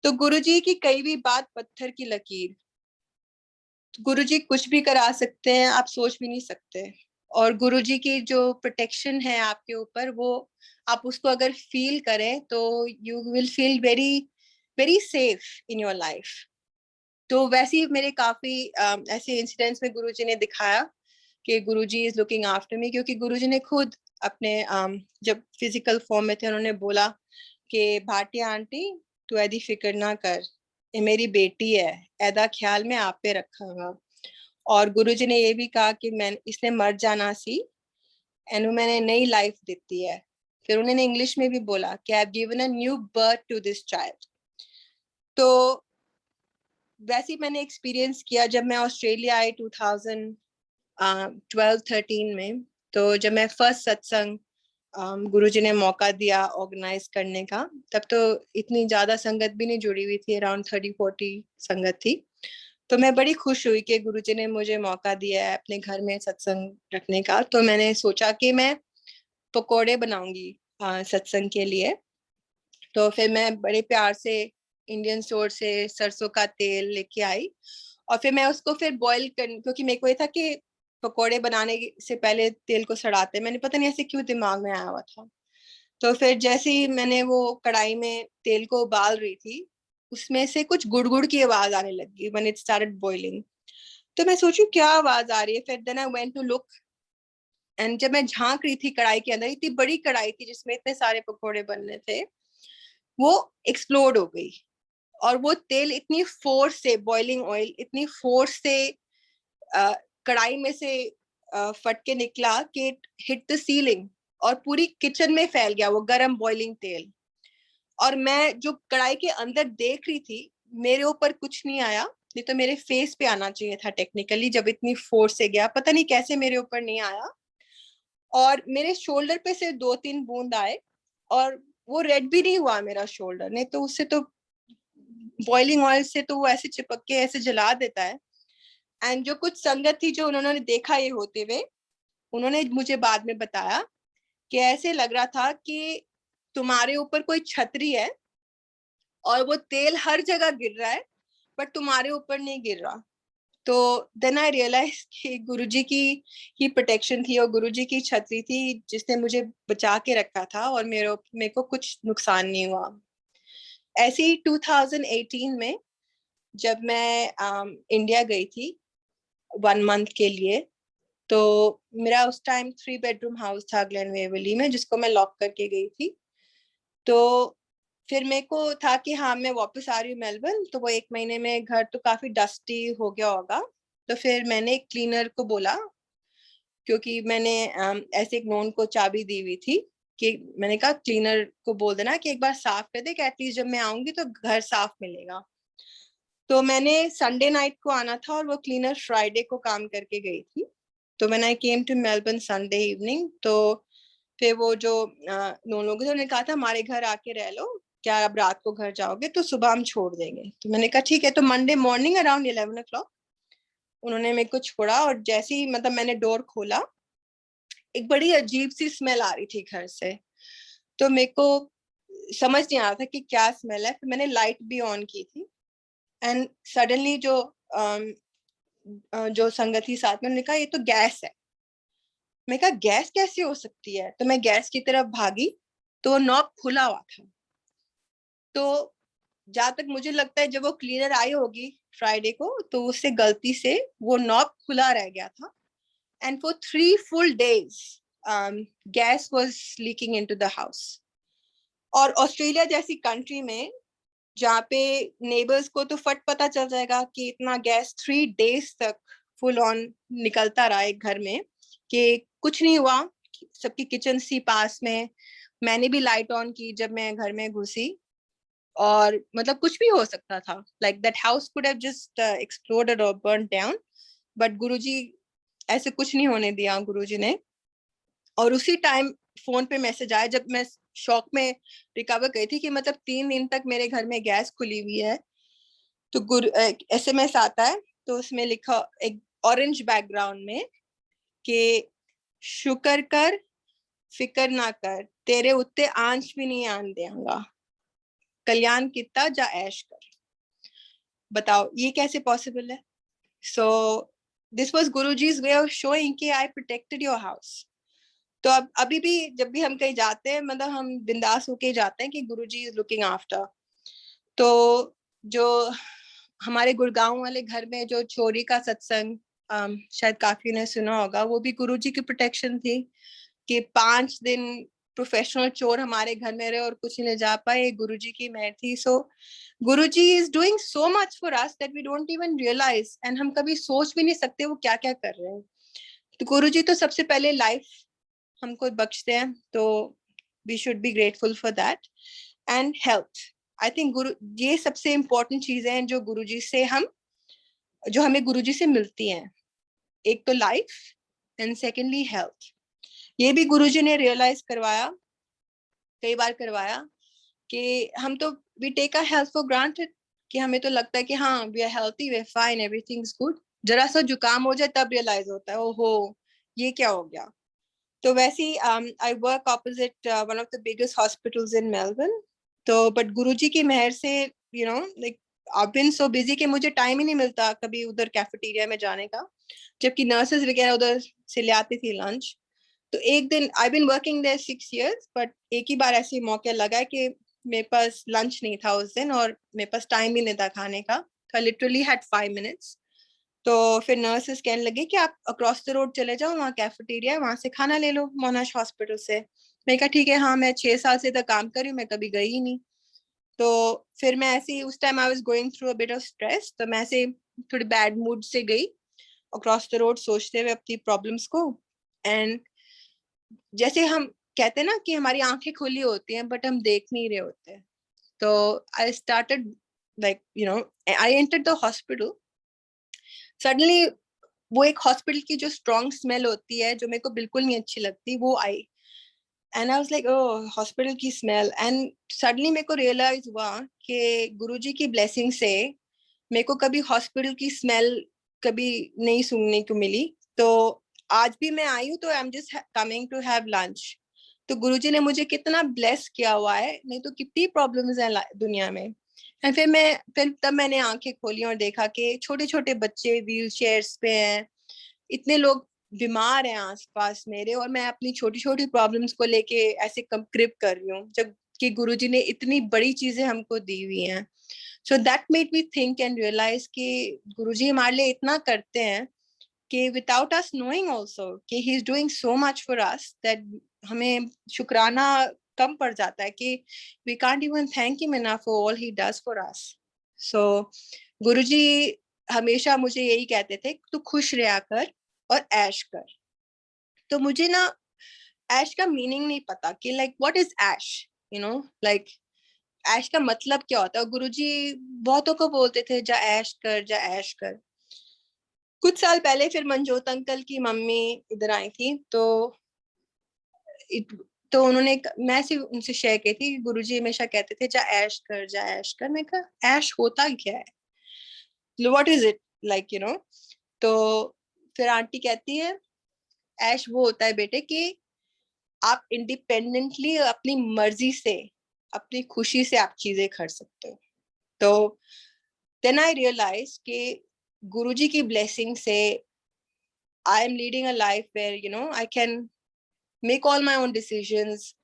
तो गुरुजी की कई भी बात पत्थर की लकीर, गुरुजी कुछ भी करा सकते हैं, आप सोच भी नहीं सकते। और गुरुजी की जो प्रोटेक्शन है आपके ऊपर, वो आप उसको अगर फील करें तो you will feel very very safe in your life. तो वैसे ही मेरे काफी ऐसे इंसिडेंट्स में गुरुजी ने दिखाया कि गुरुजी इज लुकिंग आफ्टर मी, क्योंकि गुरुजी ने खुद अपने जब फिजिकल फॉर्म में थे उन्होंने बोला कि भाटिया आंटी तू ऐदी फिक्र ना कर, ये मेरी बेटी है, ऐदा ख्याल मैं आप पे रखांगा। और गुरुजी ने ये भी कहा कि मैं इसने मर जाना सी, एनु मैंने नई लाइफ देती है। फिर उन्होंने इंग्लिश में भी बोला कि I have given a new birth to this child. तो वैसे ही मैंने एक्सपीरियंस किया जब मैं ऑस्ट्रेलिया आई 2012-13 में। तो जब मैं फर्स्ट सत्संग गुरुजी ने मौका दिया ऑर्गेनाइज करने का, तब तो इतनी ज्यादा संगत भी नहीं जुड़ी हुई थी, अराउंड 30-40 संगत थी। तो मैं बड़ी खुश हुई कि गुरुजी ने मुझे मौका दिया है अपने घर में सत्संग रखने का। तो मैंने सोचा कि मैं पकोड़े बनाऊंगी सत्संग के लिए। तो फिर मैं बड़े प्यार से इंडियन स्टोर से सरसों का तेल लेके आई, और फिर मैं उसको फिर बॉईल कर, क्योंकि मेरे को ये था कि पकोड़े बनाने से पहले तेल को सड़ाते, मैंने पता नहीं ऐसे क्यों दिमाग में आया हुआ था। तो फिर जैसे ही मैंने वो कढ़ाई में तेल को उबाल रही थी, उसमें से कुछ गुड़गुड़ की आवाज आने लगी व्हेन इट स्टार्टेड बॉइलिंग। तो मैं सोचू क्या आवाज आ रही है, फिर then I went to look, and जब मैं झांक रही थी कढ़ाई के अंदर, इतनी बड़ी कढ़ाई थी जिसमें इतने सारे पकोड़े बनने थे, वो एक्सप्लोड हो गई। और वो तेल इतनी फोर्स से, बॉइलिंग ऑयल इतनी फोर्स से कढ़ाई में से फट के निकला कि हिट द सीलिंग और पूरी किचन में फैल गया वो गरम बॉइलिंग तेल। और मैं जो कढ़ाई के अंदर देख रही थी, मेरे ऊपर कुछ नहीं आया, नहीं तो मेरे फेस पे आना चाहिए था टेक्निकली, जब इतनी फोर्स से गया, पता नहीं कैसे मेरे ऊपर नहीं आया। और मेरे शोल्डर पे से 2-3 बूंद आए, और वो रेड भी नहीं हुआ मेरा शोल्डर, नहीं तो उससे तो बॉइलिंग ऑयल से तो वो ऐसे चिपक के ऐसे जला देता है। एंड जो कुछ संगत थी जो उन्होंने देखा ये होते हुए, उन्होंने मुझे बाद में बताया कि ऐसे लग रहा था कि तुम्हारे ऊपर कोई छतरी है और वो तेल हर जगह गिर रहा है, बट तुम्हारे ऊपर नहीं गिर रहा। तो देन आई रियलाइज कि गुरुजी की ही प्रोटेक्शन थी और गुरुजी की छतरी थी जिसने मुझे बचा के रखा था, और मेरे को कुछ नुकसान नहीं हुआ। ऐसे ही 2018 में जब मैं इंडिया गई थी 1 मंथ के लिए, तो मेरा उस टाइम 3 बेडरूम हाउस था ग्लेन वेवली में, जिसको मैं लॉक करके गई थी। तो फिर मेरे को था कि हाँ मैं वापस आ रही हूँ मेलबर्न, तो वो 1 महीने में घर तो काफी डस्टी हो गया होगा। तो फिर मैंने एक क्लीनर को बोला, क्योंकि मैंने ऐसे एक नॉन को चाबी दी हुई थी, कि मैंने कहा क्लीनर को बोल देना कि एक बार साफ कर दे, कि एटलीस्ट जब मैं आऊंगी तो घर साफ मिलेगा। तो मैंने संडे नाइट को आना था और वो क्लीनर फ्राइडे को काम करके गई थी। तो when I came to Melbourne Sunday evening, तो फिर वो जो नॉन लोग थे उन्होंने कहा था हमारे घर आके रह लो, क्या अब रात को घर जाओगे तो सुबह हम छोड़ देंगे। तो मैंने कहा ठीक है। तो मंडे मॉर्निंग अराउंड 11 o'clock उन्होंने मेरे को छोड़ा, और जैसे ही मतलब मैंने डोर खोला, एक बड़ी अजीब सी स्मेल आ रही थी घर से। तो मेरे को समझ नहीं आ रहा था कि क्या स्मेल है। फिर मैंने लाइट भी ऑन की थी, एंड सडनली जो संगति साथ में, उन्होंने कहा ये तो गैस है। मैं कहा गैस कैसे हो सकती है? तो मैं गैस की तरफ भागी, तो वो नॉब खुला हुआ था। तो जहां तक मुझे लगता है जब वो क्लीनर आई होगी फ्राइडे को, तो उससे गलती से वो नॉब खुला रह गया था, and for 3 full days gas was leaking into the house। और ऑस्ट्रेलिया जैसी कंट्री में जहाँ पे नेबर्स को तो फट पता चल जाएगा कि इतना गैस 3 डेज तक फुल ऑन निकलता रहा एक घर में, कि कुछ नहीं हुआ, सबकी किचन सी पास में, मैंने भी लाइट ऑन की जब मैं घर में घुसी, और मतलब कुछ भी हो सकता था, like that house could have just exploded और बर्न डाउन, बट गुरुजी ऐसे कुछ नहीं होने दिया गुरुजी ने। और उसी टाइम फोन पे मैसेज आया, जब मैं शॉक में रिकवर गई थी कि मतलब 3 दिन तक मेरे घर में गैस खुली हुई है, तो SMS आता है, तो उसमें लिखा एक ऑरेंज बैकग्राउंड में कि शुक्र कर, फिकर ना कर, तेरे उत्ते आंच भी नहीं आन देंगा, कल्याण कितना जा ऐश कर। बताओ ये कैसे पॉसिबल है? So this was Guruji's way of showing कि आई प्रोटेक्टेड योर हाउस। तो अब अभी भी जब भी हम कहीं जाते हैं, मतलब हम बिंदास होके जाते हैं कि गुरुजी इज लुकिंग आफ्टर। तो जो हमारे गुड़गांव वाले घर में जो चोरी का सत्संग, शायद काफी ने सुना होगा, वो भी गुरुजी की प्रोटेक्शन थी कि 5 दिन प्रोफेशनल चोर हमारे घर में रहे और कुछ नहीं ले जा पाए, गुरुजी की मेहर थी। So Guruji is doing so much for us that we don't even realise, and हम कभी सोच भी नहीं सकते वो क्या क्या कर रहे हैं। तो गुरुजी तो सबसे पहले लाइफ हमको बख्शते हैं, तो we should be grateful for that. And health, I think Guru, ये सबसे इम्पोर्टेंट चीजें हैं जो गुरुजी से जो हमें गुरुजी से मिलती हैं। एक तो लाइफ, एंड सेकेंडली हेल्थ। ये भी गुरुजी ने रियलाइज करवाया, कई बार करवाया, कि हम तो we take our health for granted, कि हमें तो लगता है कि हाँ we are healthy, we are fine, everything is good. जरा सा जुकाम हो जाए तब रियलाइज होता है, ओहो ये क्या हो गया। तो वैसे ही I work opposite one of the biggest hospitals in Melbourne. तो बट गुरुजी की मेहर से, you know, like I've been so busy कि मुझे टाइम ही नहीं मिलता कभी उधर कैफेटेरिया में जाने का, जबकि नर्सेस वगैरह उधर से ले आती थी लंच। तो एक दिन, I been working there 6 years, but एक ही बार ऐसे मौका लगा कि मेरे पास लंच नहीं था उस दिन और मेरे पास टाइम ही नहीं था खाने का, तो आई लिटरली हैड 5 minutes। तो फिर नर्सेस कहने लगे कि आप अक्रॉस द रोड चले जाओ, वहाँ कैफेटेरिया है, वहां से खाना ले लो मोनाश हॉस्पिटल से। मैं कहा ठीक है, हाँ मैं 6 साल से तक काम कर रही हूँ, मैं कभी गई ही नहीं। तो फिर मैं ऐसे ही, उस time I was going through a bit of stress, तो मैं ऐसे थोड़ी बैड मूड से गई अक्रॉस द रोड, सोचते हुए अपनी प्रॉब्लम्स को। एंड जैसे हम कहते हैं ना कि हमारी आंखें खुली होती हैं बट हम देख नहीं रहे होते, तो I started, like you know, I entered the hospital. Suddenly वो एक हॉस्पिटल की जो स्ट्रॉन्ग स्मेल होती है, जो मेरे को बिल्कुल नहीं अच्छी लगती, वो आई। And I was like, oh hospital की स्मेल। एंड सडनली मेरे को रियलाइज हुआ कि गुरुजी की ब्लेसिंग से मेरे को कभी हॉस्पिटल की स्मेल कभी नहीं सुनने को मिली। तो आज भी मैं आई हूँ तो I am just coming to have lunch. तो गुरुजी ने मुझे कितना ब्लेस किया हुआ है, नहीं तो कितनी प्रॉब्लम्स हैं दुनिया में। एंड फिर तब मैंने आंखें खोली और देखा कि छोटे छोटे बच्चे व्हील चेयर्स पे हैं, इतने लोग बीमार हैं आसपास मेरे, और मैं अपनी छोटी छोटी प्रॉब्लम्स को लेके ऐसे ग्रिप कर रही हूँ, जब कि गुरुजी ने इतनी बड़ी चीजें हमको दी हुई हैं। So that made me think and realise कि गुरुजी हमारे लिए इतना करते हैं कि विदाउट अस नोइंग आल्सो कि he is doing so much for us that हमें शुक्राना कम पड़ जाता है कि we can't even thank him enough for all he does for us. So Guruji हमेशा मुझे यही कहते थे, तू खुश रहा कर और ऐश कर। तो मुझे ना ऐश का मीनिंग नहीं पता कि like what is ash, you know, like ash का मतलब क्या होता है। गुरुजी बहुतों को बोलते थे जा ऐश कर, जा ऐश कर। कुछ साल पहले फिर मनजोत अंकल की मम्मी इधर आई थी, तो उन्होंने, मैं सिर्फ उनसे शेयर की थी, गुरुजी हमेशा कहते थे जा ऐश कर, जा ऐश कर। मैं कहा ऐश होता क्या है, what is it, like you know. तो फिर आंटी कहती है ऐश वो होता है बेटे कि आप इंडिपेंडेंटली अपनी मर्जी से, अपनी खुशी से आप चीजें कर सकते हो। तो देन आई रियलाइज कि गुरुजी की ब्लेसिंग से I am leading a life where you know I can make all my own decisions,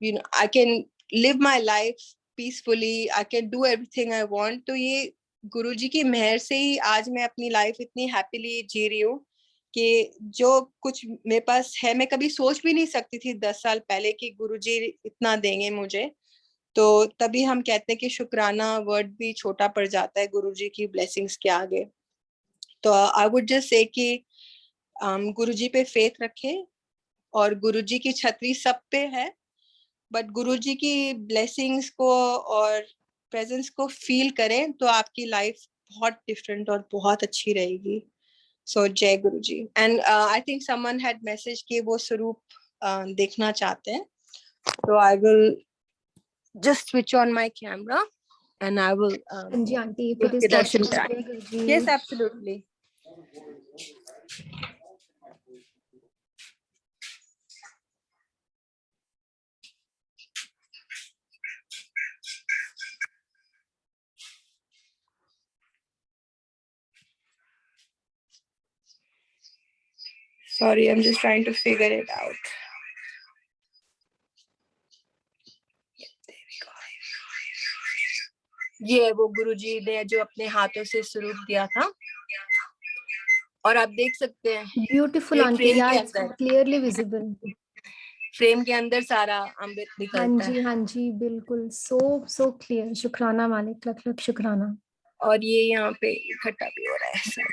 you know, I can live my life peacefully, I can do everything I want। तो ये गुरुजी की मेहर से ही आज मैं अपनी लाइफ इतनी हैप्पीली जी रही हूँ कि जो कुछ मेरे पास है, मैं कभी सोच भी नहीं सकती थी 10 साल पहले कि गुरुजी इतना देंगे मुझे। तो तभी हम कहते हैं कि शुक्राना वर्ड भी छोटा पड़ जाता है गुरुजी की ब्लेसिंग्स के आगे। तो आई वुड जस्ट से कि गुरुजी पे फेथ रखें, और गुरुजी की छतरी सब पे है, बट गुरुजी की ब्लेसिंग्स को और प्रेजेंस को फील करें तो आपकी लाइफ बहुत डिफरेंट और बहुत अच्छी रहेगी। So Jai Guruji. And I think someone had message कि वो स्वरूप देखना चाहते हैं, तो I will just switch on my camera and I will हाँ जी आंटी, if it is के दर्शन possible, कराएं। जय गुरुजी। Yes, absolutely. Sorry, I'm just trying to figure it out. ये वो गुरुजी ने जो अपने हाथों से स्वरूप दिया था, और आप देख सकते हैं ब्यूटीफुल एक आंटी, फ्रेम या के इट्स अंदर, क्लियरली विजिबल। फ्रेम के अंदर सारा अमृत हाँ निकलता है। जी, हाँ जी, बिल्कुल, सो क्लियर। शुक्राना मालिक, लख लख शुक्राना। और ये यहाँ पे इकट्ठा भी हो रहा है।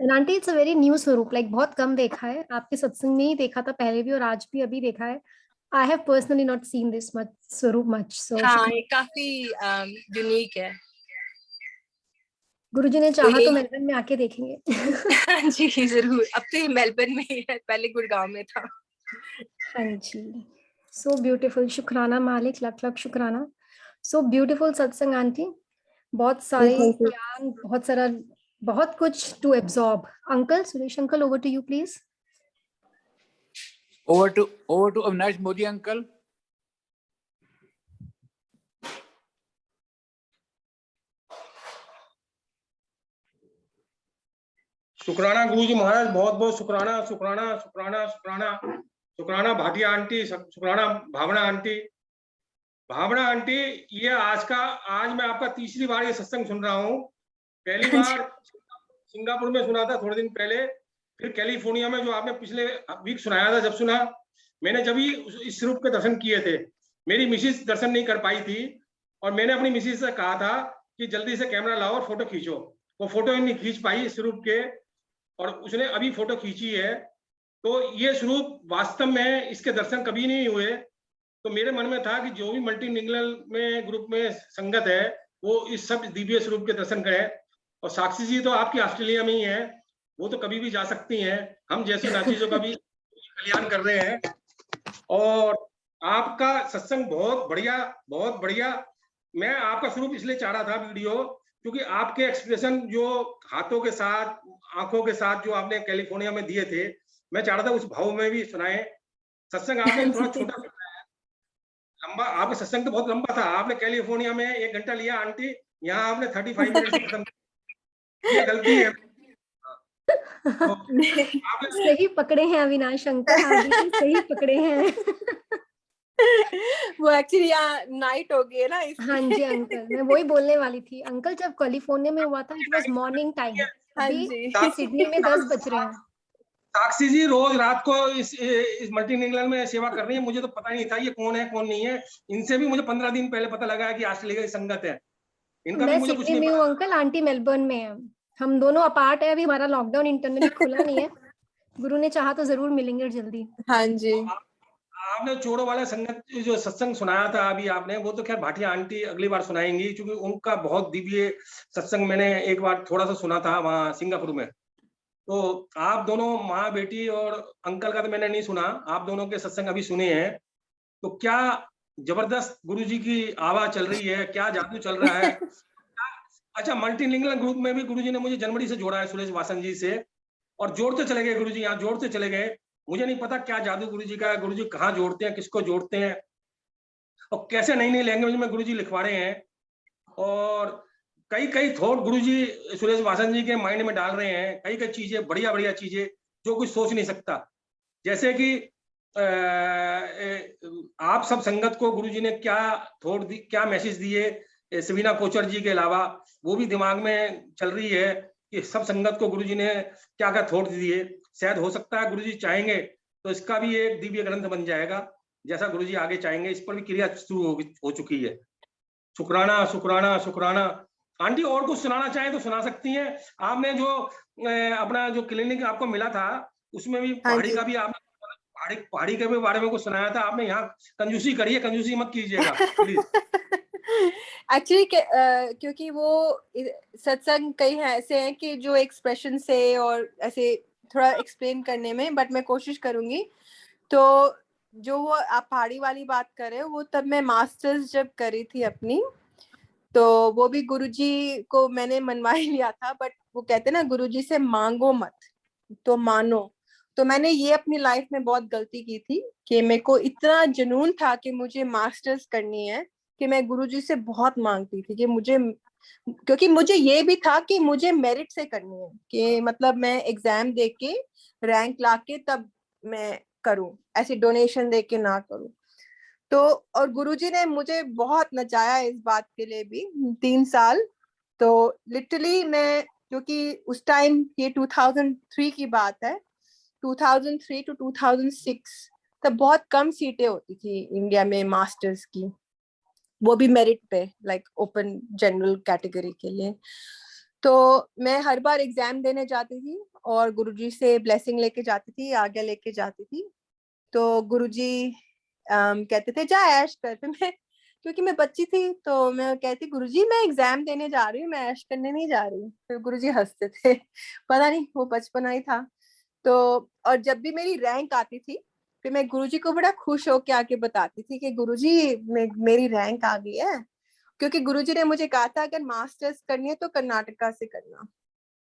And aunty, it's a very new स्वरूप, लाइक बहुत कम देखा है, आपके सत्संग में ही देखा था पहले भी, और आज भी अभी देखा है। I have personally not seen this much स्वरूप मच, सो हाँ, ये काफी यूनिक है। गुरुजी ने तो चाहा ये तो मेलबर्न में आके देखेंगे। जी जरूर। अब तो ये मेलबर्न में ही है, पहले गुड़गांव में था। हाँ जी, सो ब्यूटीफुल। शुक्राना मालिक, लख लख शुक्राना। सो ब्यूटीफुल सत्संग आंटी, बहुत सारे ज्ञान, बहुत सारा, बहुत कुछ to absorb. Uncle Suresh uncle, over to you please. Over to Avinash Modi uncle. शुक्राना गुरुजी महाराज, बहुत बहुत शुक्राना शुक्राना शुक्राना शुक्राना शुक्राना भाटिया आंटी, शुक्राना भावना आंटी। भावना आंटी, ये आज मैं आपका तीसरी बार ये सत्संग सुन रहा हूँ। पहली बार सिंगापुर में सुना था थोड़े दिन पहले, फिर कैलिफोर्निया में जो आपने पिछले वीक सुनाया था, जब सुना मैंने, जब ही इस स्वरूप के दर्शन किए थे। मेरी मिसिस दर्शन नहीं कर पाई थी, और मैंने अपनी मिसिस से कहा था कि जल्दी से कैमरा लाओ और फोटो खींचो। वो फोटो नहीं खींच पाई इस स्वरूप के, और उसने अभी फोटो खींची है। तो ये स्वरूप वास्तव में इसके दर्शन कभी नहीं हुए। तो मेरे मन में था कि जो भी मल्टीलिंगुअल में ग्रुप में संगत है, वो इस सब दिव्य स्वरूप के दर्शन करें। और साक्षी जी तो आपकी ऑस्ट्रेलिया में ही है, वो तो कभी भी जा सकती हैं। हम जैसे नाचीजों का भी कल्याण कर रहे हैं। और आपका सत्संग बहुत बढ़िया, बहुत बढ़िया। मैं आपका स्वरूप इसलिए चाह रहा था वीडियो, क्योंकि आपके एक्सप्रेशन जो हाथों के साथ, आंखों के साथ जो आपने कैलिफोर्निया में दिए थे, मैं चाह रहा था उस भाव में भी सुनाए। सत्संग आपने थोड़ा छोटा सुनाया है, लंबा, आपका सत्संग तो बहुत लंबा था। आपने कैलिफोर्निया में 1 घंटा लिया आंटी, यहाँ आपने 35 मिनट से खत्म किया। ये गलती है। तो आपने सही पकड़े हैं अविनाश अंकल, आप बिल्कुल सही पकड़े हैं। वो एक्चुअली यहाँ नाइट हो गई है ना, इसलिए। हाँ जी अंकल, मैं वही बोलने वाली थी। अंकल जब कैलिफोर्निया में हुआ था, इट वाज मॉर्निंग टाइम, हाँ अभी जी। सिडनी में 10 बज रहे हैं। साक्षी जी रोज रात को इस मल्टीलिंगुअल में सेवा कर रही है। मुझे तो पता नहीं था ये कौन है कौन नहीं है। इनसे भी मुझे 15 दिन पहले पता लगा है कि ऑस्ट्रेलिया की संगत है। इनका भी मैं मुझे कुछ सिडनी नहीं में हूँ पता। अंकल, आंटी मेलबर्न में है। हम दोनों अपार्ट है, अभी हमारा लॉकडाउन इंटरनली खुला नहीं है। गुरु ने चाहा तो जरूर मिलेंगे जल्दी। हाँ जी। आपने चोरों वाला संगत जो सत्संग सुनाया था अभी आपने, वो तो खैर भाटिया आंटी अगली बार सुनाएंगी, क्योंकि उनका बहुत दिव्य सत्संग मैंने एक बार थोड़ा सा सुना था वहां सिंगापुर में। तो आप दोनों माँ बेटी, और अंकल का तो मैंने नहीं सुना, आप दोनों के सत्संग अभी सुने हैं। तो क्या जबरदस्त गुरुजी की आवाज चल रही है, क्या जादू चल रहा है। अच्छा, मल्टीलिंगुअल ग्रुप में भी गुरुजी ने मुझे जनवरी से जोड़ा है सुरेश वासन जी से, और जोड़ते चले गए गुरुजी, यहाँ जोड़ते चले गए। मुझे नहीं पता क्या जादू गुरुजी का है, गुरुजी कहाँ जोड़ते हैं, किसको जोड़ते हैं, और कैसे नई नई लैंग्वेज में गुरुजी लिखवा रहे हैं। और कई कई थॉट गुरुजी सुरेश वासन जी के माइंड में डाल रहे हैं, कई कई चीजें, बढ़िया बढ़िया चीजें जो कुछ सोच नहीं सकता। जैसे कि आप सब संगत को गुरुजी ने क्या थॉट दी, क्या मैसेज दिए सवीना कोचर जी के अलावा, वो भी दिमाग में चल रही है कि सब संगत को गुरुजी ने क्या क्या थॉट दिए। शायद हो सकता है गुरुजी चाहेंगे तो इसका भी एक दिव्य ग्रंथ बन जाएगा, जैसा गुरुजी आगे चाहेंगे। इस पर भी क्रिया शुरू हो चुकी है। शुक्राना शुक्राना शुक्राना। आंटी और कुछ सुनाना चाहें तो सुना सकती हैं। आपने जो अपना जो क्लिनिक आपको मिला था उसमें भी हाँ पहाड़ी जी। का भी आपने पहाड़ी के भी बारे में कुछ सुनाया था आपने। यहाँ कंजूसी करिए, कंजूसी मत कीजिएगा प्लीज। एक्चुअली क्योंकि वो सत्संग कई हैं ऐसे हैं कि जो एक्सप्रेशन से और ऐसे थोड़ा एक्सप्लेन करने में, बट मैं कोशिश करूंगी। तो जो वो आप पहाड़ी वाली बात कर रहे हो, वो तब मैं मास्टर्स जब करी थी अपनी, तो वो भी गुरुजी को मैंने मनवा ही लिया था। बट वो कहते ना, गुरुजी से मांगो मत तो मानो। तो मैंने ये अपनी लाइफ में बहुत गलती की थी कि मेरे को इतना जुनून था कि मुझे मास्टर्स करनी है कि मैं गुरुजी से बहुत मांगती थी कि मुझे, क्योंकि मुझे ये भी था कि मुझे मेरिट से करनी है, कि मतलब मैं एग्जाम दे के रैंक लाके तब मैं करूं, ऐसे डोनेशन दे के ना करूं। तो और गुरुजी ने मुझे बहुत नचाया इस बात के लिए भी 3 साल। तो लिटरली मैं, क्योंकि उस टाइम ये 2003 की बात है, 2003 टू 2006 तब बहुत कम सीटें होती थी इंडिया में मास्टर्स की, वो भी मेरिट पे, लाइक ओपन जनरल कैटेगरी के लिए। तो मैं हर बार एग्जाम देने जाती थी और गुरुजी से ब्लेसिंग लेके जाती थी, आज्ञा लेके जाती थी। तो गुरुजी कहते थे जा ऐश कर। फिर मैं, क्योंकि मैं बच्ची थी, तो मैं कहती गुरुजी मैं एग्जाम देने जा रही हूँ, मैं ऐश करने नहीं जा रही हूँ। फिर गुरुजी हंसते थे पता नहीं वो बचपना ही था। तो और जब भी मेरी रैंक आती थी, फिर मैं गुरुजी को बड़ा खुश होके आके बताती थी कि गुरुजी मेरी रैंक आ गई है। क्योंकि गुरुजी ने मुझे कहा था अगर मास्टर्स करनी है तो कर्नाटका से करना।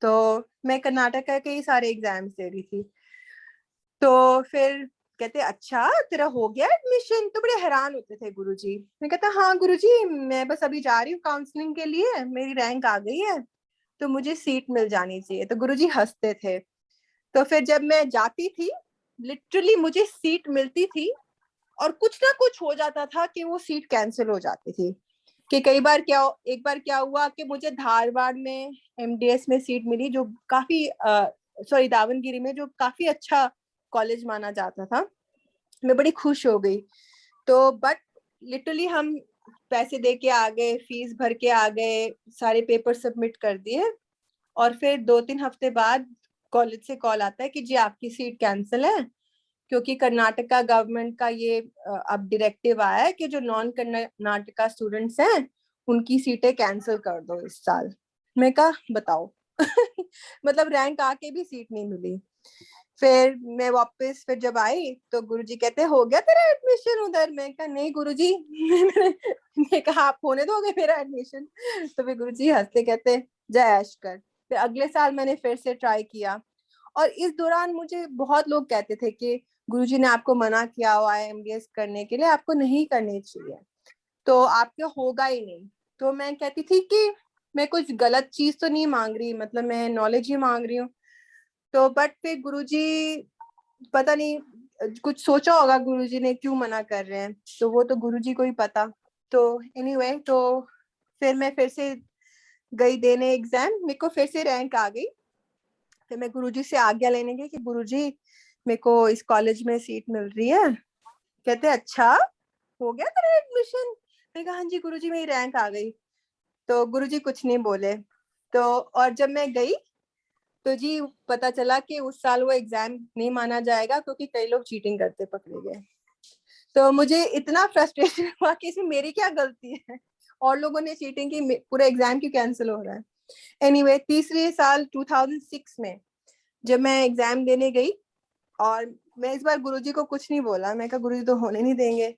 तो मैं कर्नाटका के ही सारे एग्जाम्स दे रही थी। तो फिर कहते अच्छा तेरा हो गया एडमिशन, तो बड़े हैरान होते थे गुरुजी। मैं कहता हाँ गुरुजी मैं बस अभी जा रही हूँ काउंसलिंग के लिए, मेरी रैंक आ गई है तो मुझे सीट मिल जानी चाहिए। तो गुरुजी हंसते थे। तो फिर जब मैं जाती थी, लिटरली मुझे सीट मिलती थी और कुछ ना कुछ हो जाता था कि वो सीट कैंसिल हो जाती थी। कि कई बार एक बार क्या हुआ कि मुझे धारवाड़ में एमडीएस में सीट मिली, जो काफी सॉरी दावनगिरी में, जो काफी अच्छा कॉलेज माना जाता था। मैं बड़ी खुश हो गई। तो बट लिटरली हम पैसे दे के आ गए, फीस भर के आ गए, सारे पेपर सबमिट कर दिए, और फिर 2-3 हफ्ते बाद कॉलेज से कॉल आता है कि जी आपकी सीट कैंसिल है, क्योंकि कर्नाटका गवर्नमेंट का ये अब डायरेक्टिव आया है कि जो नॉन कर्नाटका स्टूडेंट्स हैं उनकी सीटें कैंसिल कर दो इस साल। मैं कहा बताओ मतलब रैंक आके भी सीट नहीं मिली। फिर मैं वापस फिर जब आई तो गुरुजी कहते हो गया तेरा एडमिशन उधर। मैं कहा नहीं गुरुजी मैं कहा आप होने दोगे मेरा एडमिशन? तो फिर गुरुजी हंसते कहते जय ऐश कर। फिर अगले साल मैंने फिर से ट्राई किया, और इस दौरान मुझे बहुत लोग कहते थे कि गुरुजी ने आपको मना किया हुआ है एमडीएस करने के लिए, आपको नहीं करनी चाहिए, तो आपके होगा ही नहीं। तो मैं कहती थी कि मैं कुछ गलत चीज तो नहीं मांग रही, मतलब मैं नॉलेज ही मांग रही हूँ। तो बट फिर गुरुजी पता नहीं कुछ सोचा होगा गुरुजी ने क्यों मना कर रहे हैं, तो वो तो गुरुजी को ही पता। तो एनीवे तो फिर मैं फिर से गई देने एग्जाम, मेरे को फिर से रैंक आ गई। फिर मैं गुरुजी से आज्ञा लेने गई कि गुरुजी मेरे को इस कॉलेज में सीट मिल रही है। कहते अच्छा हो गया तेरा एडमिशन? मैंने कहा हाँ जी गुरुजी मेरी रैंक आ गई। तो गुरुजी कुछ नहीं बोले। तो और जब मैं गई तो जी पता चला कि उस साल वो एग्जाम नहीं माना जाएगा क्योंकि कई लोग चीटिंग करते पकड़े गए। तो मुझे इतना फ्रस्ट्रेशन हुआ कि इसमें मेरी क्या गलती है, और लोगों ने चीटिंग की, पूरा एग्जाम क्यों कैंसिल हो रहा है। एनीवे तीसरे साल 2006 में जब मैं एग्जाम देने गई, और मैं इस बार गुरुजी को कुछ नहीं बोला, मैं कहा गुरुजी तो होने नहीं देंगे।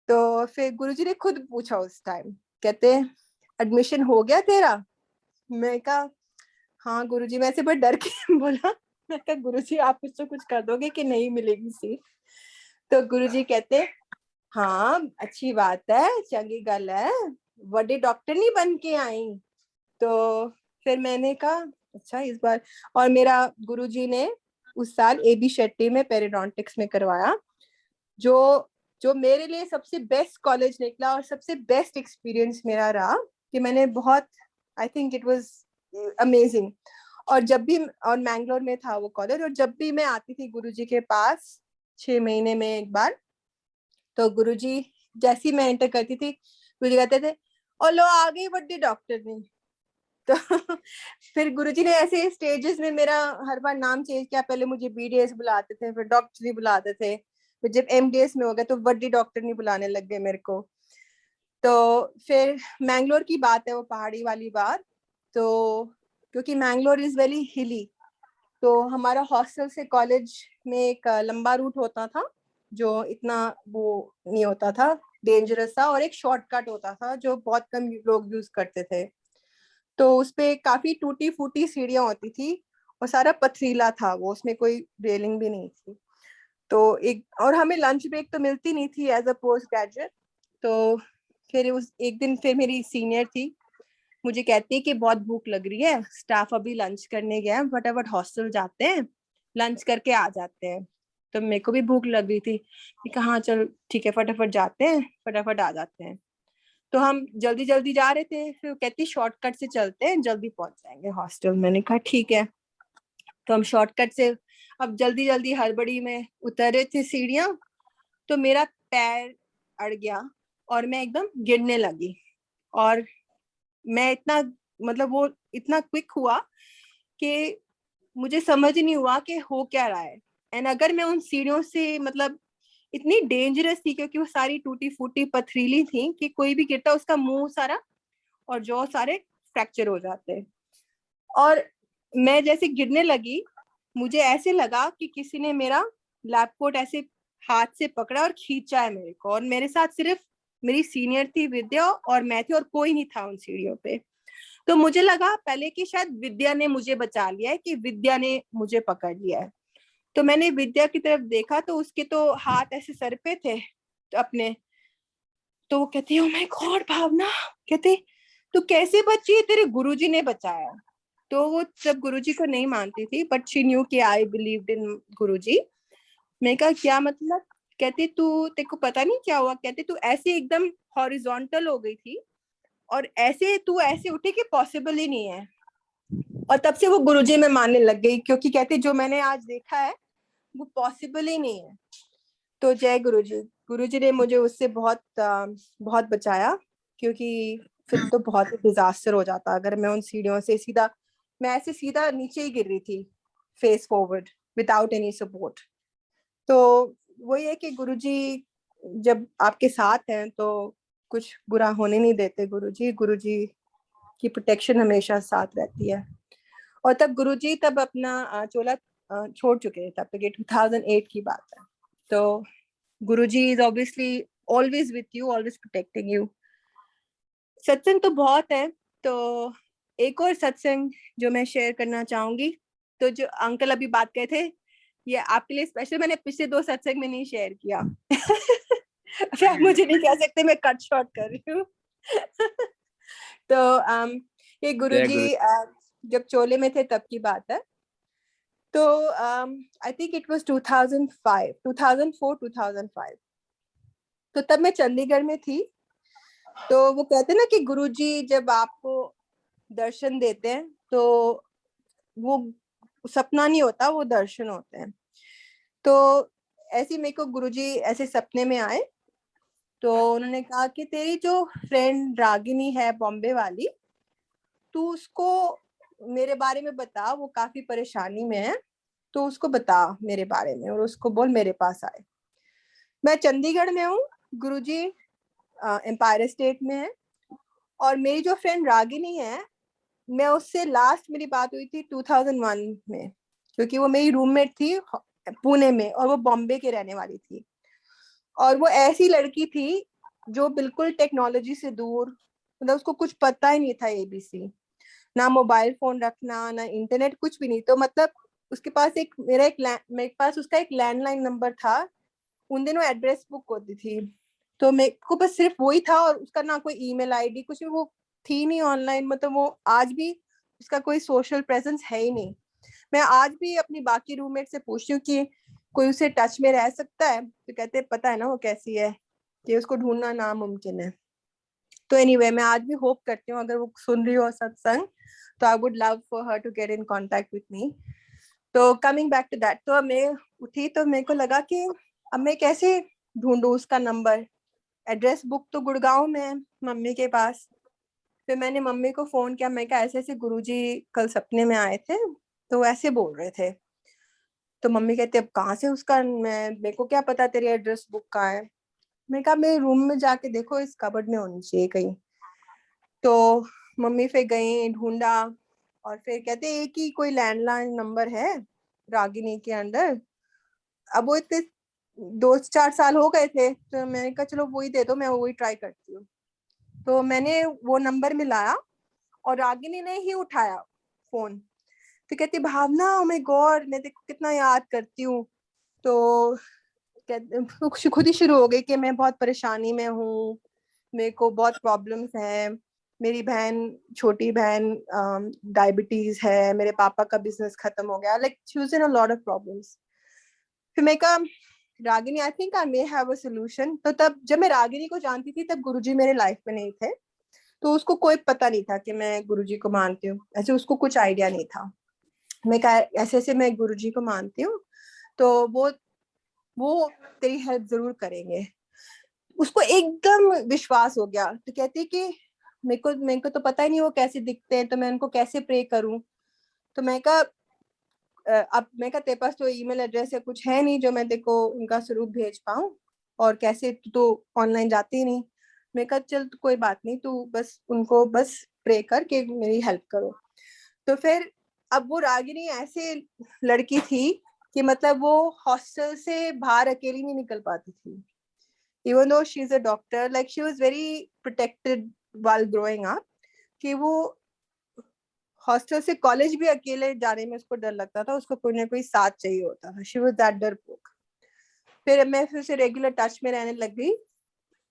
तो फिर गुरुजी ने खुद पूछा उस टाइम, कहते एडमिशन हो गया तेरा? मैं कहा हाँ गुरुजी। मैं ऐसे बहुत डर के बोला, मैं कहा गुरुजी आप कुछ तो कुछ कर दोगे कि नहीं मिलेगी सीट? तो गुरुजी कहते हाँ अच्छी बात है, चंगी गल है, बड़े डॉक्टर नहीं बन के आई। तो फिर मैंने कहा अच्छा इस बार, और मेरा गुरुजी ने उस साल एबी शेट्टी में पेरिडोंटिक्स में करवाया, जो जो मेरे लिए सबसे बेस्ट कॉलेज निकला और सबसे बेस्ट एक्सपीरियंस मेरा रहा, कि मैंने बहुत, आई थिंक इट वाज अमेजिंग। और जब भी, और मैंगलोर में था वो कॉलेज, और जब भी मैं आती थी गुरुजी के पास 6 महीने में एक बार, तो गुरुजी जैसी मैं एंटर करती थी गुरुजी कहते थे और लो आ गई बड्डी डॉक्टरनी। तो फिर गुरुजी ने ऐसे स्टेजेस में मेरा हर बार नाम चेंज किया। पहले मुझे BDS बुलाते थे, फिर डॉक्टर नहीं बुलाते थे, फिर जब MDS में हो गया तो बड्डी डॉक्टर नहीं बुलाने लग गए मेरे को। तो फिर मैंगलोर की बात है, वो पहाड़ी वाली बात। तो क्योंकि मैंगलोर इज वेरी हिली, तो हमारा हॉस्टल से कॉलेज में एक लंबा रूट होता था जो इतना वो नहीं होता था, डेंजरस था, और एक शॉर्टकट होता था जो बहुत कम लोग यूज करते थे। तो उसपे काफी टूटी फूटी सीढ़ियां होती थी और सारा पथरीला था वो, उसमें कोई रेलिंग भी नहीं थी। तो और हमें लंच ब्रेक तो मिलती नहीं थी एज अ पोस्ट ग्रेजुएट। तो फिर उस एक दिन फिर मेरी सीनियर थी, मुझे कहती है कि बहुत भूख लग रही है, स्टाफ अभी लंच करने गया है, फटाफट हॉस्टल जाते हैं, लंच करके आ जाते हैं। तो मेरे को भी भूख लग रही थी, कहा चल ठीक है फटाफट जाते हैं, फटाफट आ जाते हैं। तो हम जल्दी जल्दी जा रहे थे, फिर कहती शॉर्टकट से चलते हैं, जल्दी पहुंच जाएंगे हॉस्टल। मैंने कहा ठीक है। तो हम शॉर्टकट से अब जल्दी जल्दी हड़बड़ी में उतर रहे थे सीढ़ियां, तो मेरा पैर अड़ गया और मैं एकदम गिरने लगी। और मैं इतना मतलब वो इतना क्विक हुआ कि मुझे समझ नहीं हुआ कि हो क्या रहा है। एंड अगर मैं उन सीढ़ियों से मतलब इतनी डेंजरस थी क्योंकि वो सारी टूटी फूटी पथरीली थी कि कोई भी गिरता उसका मुंह सारा और जॉ सारे फ्रैक्चर हो जाते। और मैं जैसे गिरने लगी, मुझे ऐसे लगा कि किसी ने मेरा लैब कोट ऐसे हाथ से पकड़ा और खींचा है मेरे को। और मेरे साथ सिर्फ मेरी सीनियर थी विद्या और मैं थी, और कोई नहीं था उन सीढ़ियों पे। तो मुझे लगा पहले कि शायद विद्या ने मुझे बचा लिया है, कि विद्या ने मुझे पकड़ लिया है। तो मैंने विद्या की तरफ देखा तो उसके तो हाथ ऐसे सर पे थे तो अपने। तो वो कहती है, ओ माय गॉड भावना, कहते तू कैसे बची है, तेरे गुरुजी ने बचाया। तो वो सब गुरुजी को नहीं मानती थी, बट शी न्यू कि आई बिलीव्ड इन गुरुजी। मैं कहा क्या मतलब? कहती तू, तेरे को पता नहीं क्या हुआ? कहती तू ऐसे एकदम हॉरिजॉन्टल हो गई थी और ऐसे तू ऐसे उठी कि पॉसिबल ही नहीं है। और तब से वो गुरुजी में मानने लग गई, क्योंकि कहती जो मैंने आज देखा है वो पॉसिबल ही नहीं है। तो जय गुरुजी, गुरुजी ने मुझे उससे बहुत बहुत बचाया, क्योंकि फिर तो बहुत डिजास्टर हो जाता अगर मैं उन सीढ़ियों से सीधा, मैं ऐसे सीधा नीचे ही गिर रही थी face forward without any support. तो वही है कि गुरुजी जब आपके साथ हैं तो कुछ बुरा होने नहीं देते। गुरुजी की प्रोटेक्शन हमेशा साथ रहती है। और तब गुरुजी तब अपना चोला छोड़ चुके हैं, तब तक ये 2008 की बात है। तो Guruji is obviously always with you, always protecting you. Satsang तो बहुत है, तो एक और सत्संग जो मैं शेयर करना चाहूंगी, तो जो अंकल अभी बात करे थे, ये आपके लिए स्पेशल, मैंने पिछले 2 सत्संग में नहीं शेयर किया। आप मुझे नहीं कह सकते, मैं कट शॉर्ट कर रही हूँ। तो ये गुरुजी जब चोले में थे तब की बात है। तो आई थिंक इट वाज 2005। तो तब मैं चंडीगढ़ में थी। तो वो कहते हैं ना कि गुरुजी जब आपको दर्शन देते हैं तो वो सपना नहीं होता, वो दर्शन होते हैं। तो ऐसे मेरे को गुरुजी ऐसे सपने में आए, तो उन्होंने कहा कि तेरी जो फ्रेंड रागिनी है बॉम्बे वाली, तू उसको मेरे बारे में बता, वो काफी परेशानी में है, तो उसको बता मेरे बारे में और उसको बोल मेरे पास आए। मैं चंडीगढ़ में हूँ, गुरुजी एम्पायर स्टेट में है। और मेरी जो फ्रेंड रागिनी है, मैं उससे लास्ट मेरी बात हुई थी 2001 में, क्योंकि वो मेरी रूममेट थी पुणे में और वो बॉम्बे के रहने वाली थी। और वो ऐसी लड़की थी जो बिल्कुल टेक्नोलॉजी से दूर, मतलब उसको कुछ पता ही नहीं था ABC, ना मोबाइल फोन रखना, ना इंटरनेट, कुछ भी नहीं। तो मतलब उसके पास मेरे पास उसका एक लैंडलाइन नंबर था। उन दिनों एड्रेस बुक होती थी, तो मेरे को बस सिर्फ वही था, और उसका ना कोई ईमेल आईडी कुछ भी वो थी नहीं ऑनलाइन। मतलब वो आज भी उसका कोई सोशल प्रेजेंस है ही नहीं। मैं आज भी अपनी बाकी रूममेट से पूछती हूँ कि कोई उसे टच में रह सकता है, तो कहते पता है ना वो कैसी है, कि उसको ढूंढना नामुमकिन है। तो एनीवे, मैं आज भी होप करती हूँ अगर वो सुन रही हो सत्संग, तो I would love for her to get in contact with me. तो कमिंग बैक टू दैट, तो मैं उठी तो मेरे को लगा कि अब मैं कैसे ढूंढूं उसका नंबर। एड्रेस बुक तो गुड़गांव में है मम्मी के पास, फिर मैंने मम्मी को फोन किया, मैं कहा ऐसे ऐसे गुरुजी कल सपने में आए थे, तो ऐसे बोल रहे थे। तो मम्मी कहते अब कहाँ से उसका, मेरे को क्या पता तेरी एड्रेस बुक कहाँ है। मैं कहा मेरे रूम में जाके देखो, इस कबर्ड में होनी चाहिए कहीं। तो मम्मी फिर गई, ढूंढा, और फिर कहते एक ही कोई लैंडलाइन नंबर है रागिनी के अंदर। अब वो इतने 2-4 साल हो गए थे, तो मैंने कहा चलो वही दे दो, मैं वही ट्राई करती हूँ। तो मैंने वो नंबर मिलाया और रागिनी ने ही उठाया फोन। तो कहती भावना, ओ माय गॉड, मैं देखो कितना याद करती हूँ। तो खुद ही शुरू हो गई कि मैं बहुत परेशानी में हूँ, मेरे को बहुत प्रॉब्लम्स हैं, मेरी बहन, छोटी बहन डायबिटीज है, मेरे पापा का बिजनेस खत्म हो गया, like she was in a lot of problems. फिर मैं कहा Ragini, I think I may have a solution. तो तब जब मैं रागिनी को जानती थी तब गुरुजी मेरे लाइफ में नहीं थे, तो उसको कोई पता नहीं था कि मैं गुरुजी को मानती हूँ, ऐसे उसको कुछ आइडिया नहीं था। मैं कहा ऐसे ऐसे मैं गुरुजी को मानती हूँ, तो वो तेरी हेल्प जरूर करेंगे। उसको एकदम विश्वास हो गया। तो कहती कि मेरे को तो पता ही नहीं वो कैसे दिखते हैं, तो मैं उनको कैसे प्रे करूं। तो मैं कहा अब मैं कहा तेरे पास तो ईमेल एड्रेस या कुछ है नहीं जो मैं तेरे को उनका स्वरूप भेज पाऊं, और कैसे, तू तो ऑनलाइन जाती ही नहीं। मैं कहा चल कोई बात नहीं, तू बस उनको बस प्रे कर के मेरी हेल्प करो। तो फिर अब वो रागिनी ऐसे लड़की थी कि मतलब वो हॉस्टल से बाहर अकेली नहीं निकल पाती थी। Even though she's a doctor, like she was very protected while growing up, कि वो हॉस्टल से कॉलेज भी अकेले जाने में उसको डर लगता था, उसको कोई ना कोई साथ चाहिए होता था। She was that डरपोक। फिर मैं फिर से रेगुलर टच में रहने लग गई।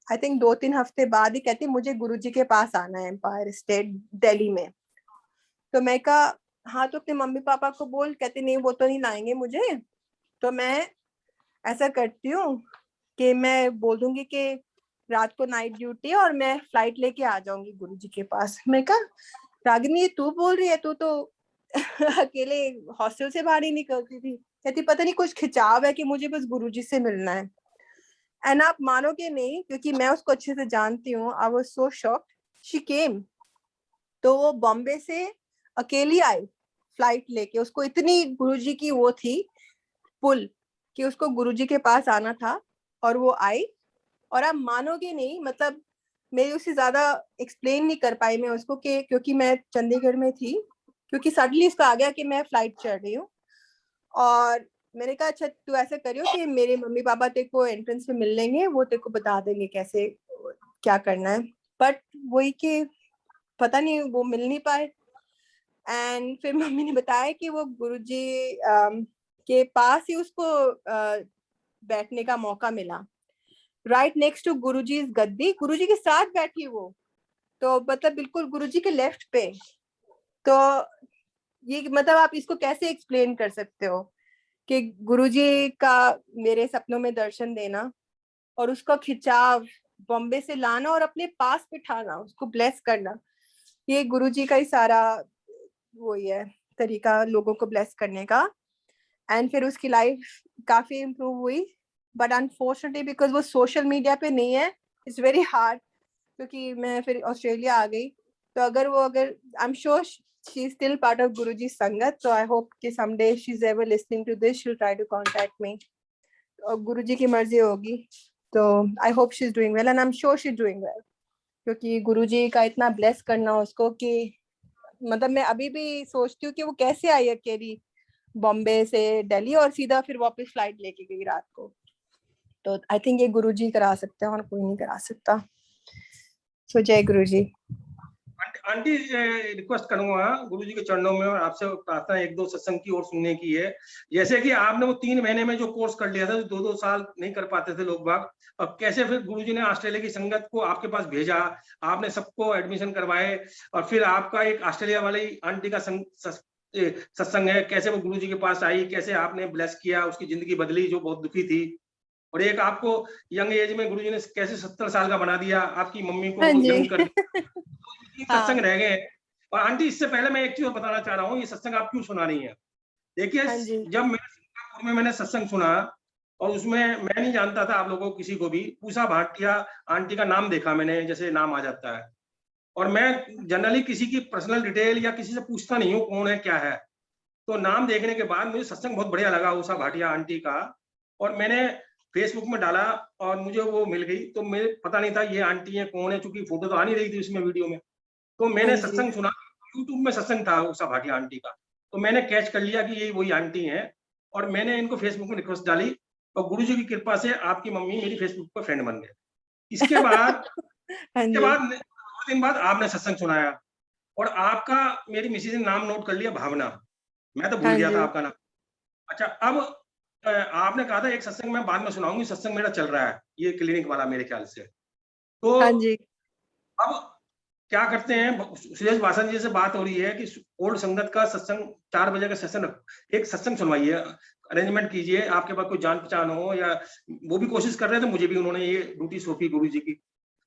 आई थिंक 2-3 हफ्ते बाद ही कहती मुझे गुरुजी के पास आना है, एम्पायर स्टेट दिल्ली में। तो मैं कहा हाँ, तो अपने मम्मी पापा को बोल। कहती नहीं, वो तो नहीं लाएंगे मुझे। तो मैं ऐसा करती हूँ कि मैं बोल दूंगी कि रात को नाइट ड्यूटी और मैं फ्लाइट लेके आ जाऊंगी गुरुजी के पास। मैं कहा रागिनी, तू बोल रही है, तू तो अकेले हॉस्टल से बाहर ही निकलती थी। कहती पता नहीं कुछ खिंचाव है कि मुझे बस गुरुजी से मिलना है। एंड आप मानोगे नहीं, क्योंकि मैं उसको अच्छे से जानती हूँ, आई was so shocked, she came. तो वो बॉम्बे से अकेली आई फ्लाइट लेके। उसको इतनी गुरुजी की वो थी पुल कि उसको गुरुजी के पास आना था, और वो आई। और आप मानोगे नहीं, मतलब मेरी उससे ज्यादा एक्सप्लेन नहीं कर पाई मैं उसको, कि क्योंकि मैं चंडीगढ़ में थी, क्योंकि सडनली उसको आ गया कि मैं फ्लाइट चढ़ रही हूँ। और मैंने कहा अच्छा तू ऐसा करियो कि मेरे मम्मी पापा तेरे को एंट्रेंस में मिल लेंगे, वो तेरे को बता देंगे कैसे क्या करना है। बट वही कि पता नहीं वो मिल नहीं पाए। एंड फिर मम्मी ने बताया कि वो गुरुजी के पास ही उसको बैठने का मौका मिला, राइट नेक्स्ट टू गुरुजी गद्दी, गुरुजी के साथ बैठी वो। तो मतलब बिल्कुल गुरुजी के लेफ्ट पे। तो ये मतलब आप इसको कैसे एक्सप्लेन कर सकते हो कि गुरुजी का मेरे सपनों में दर्शन देना, और उसका खिंचाव बॉम्बे से लाना और अपने पास बिठाना, उसको ब्लेस करना, ये गुरुजी का ही सारा वही है तरीका लोगों को ब्लेस करने का। एंड फिर उसकी लाइफ काफी इम्प्रूव हुई। बट अनफॉर्चुनेटली बिकॉज वो सोशल मीडिया पे नहीं है, इट्स वेरी हार्ड, क्योंकि मैं फिर ऑस्ट्रेलिया आ गई। तो अगर I am sure she is still part of Guruji sangat, so I hope कि someday she's ever listening to this, she'll try to contact me। और गुरुजी की मर्जी होगी, तो I hope she is doing well, and I am sure she is doing well, क्योंकि गुरुजी का इतना bless करना उसको कि मतलब मैं अभी भी सोचती हूँ कि वो कैसे आई अकेली बॉम्बे से दिल्ली और सीधा फिर वापस फ्लाइट लेके गई रात को। तो आई थिंक ये गुरुजी करा सकते हैं और कोई नहीं करा सकता। सो जय गुरुजी। आंटी रिक्वेस्ट करूंगा गुरुजी के चरणों में, और आपसे प्रार्थना 1-2 सत्संग की और सुनने की है। जैसे कि आपने वो 3 महीने में जो कोर्स कर लिया था, 2-2 साल नहीं कर पाते थे लोग बाग, और कैसे फिर गुरुजी ने ऑस्ट्रेलिया की संगत को आपके पास भेजा, आपने सबको एडमिशन करवाए, और फिर आपका एक ऑस्ट्रेलिया वाली आंटी का सत्संग है, कैसे वो गुरुजी के पास आई, कैसे आपने ब्लेस किया, उसकी जिंदगी बदली जो बहुत दुखी थी, और एक आपको यंग एज में गुरुजी ने कैसे 70 साल का बना दिया, आपकी मम्मी को यंग कर दिया। सत्संग रह गए। और आंटी इससे पहले मैं एक चीज बताना चाह रहा हूँ, ये सत्संग आप क्यों सुना रही हैं। देखिए जब मैंने सिंगापुर में मैंने सत्संग सुना, और उसमें मैं नहीं जानता था आप लोगों को किसी को भी, पूसा भाटिया आंटी का नाम देखा मैंने, जैसे नाम आ जाता है, और मैं जनरली किसी की पर्सनल डिटेल या किसी से पूछता नहीं हूँ कौन है क्या है। तो नाम देखने के बाद मुझे सत्संग बहुत बढ़िया लगा उषा भाटिया आंटी का, और मैंने फेसबुक में डाला और मुझे वो मिल गई। तो मुझे पता नहीं था ये आंटी है कौन है, क्योंकि फोटो तो आ नहीं रही थी उसमें वीडियो में। तो मैंने हाँ जी। सत्संग सुना, यूट्यूब में सत्संग था उषा भाटिया आंटी का, तो मैंने कैच कर लिया कि ये वही आंटी है, और मैंने इनको फेसबुक में रिक्वेस्ट डाली, और गुरुजी की कृपा से आपकी मम्मी मेरी फेसबुक पर फ्रेंड बन गए। इसके बाद हाँ इसके जी। बाद 2 दिन बाद आपने सत्संग सुनाया, और आपका मेरी मिसेज ने नाम नोट कर लिया, भावना। मैं तो भूल हाँ गया था जी। आपका नाम। अच्छा, अब आपने कहा था एक सत्संग मैं बाद में सुनाऊंगी, सत्संग मेरा चल रहा है ये क्लिनिक वाला मेरे ख्याल से। तो हाँ जी। अब क्या करते हैं, सुरेश वासन जी से बात हो रही है कि ओल्ड संगत का सत्संग 4 बजे का सेशन, एक सत्संग सुनवाइए, अरेंजमेंट कीजिए, आपके पास कोई जान पहचान हो, या वो भी कोशिश कर रहे थे, मुझे भी उन्होंने ये ड्यूटी सौंपी गुरु जी की।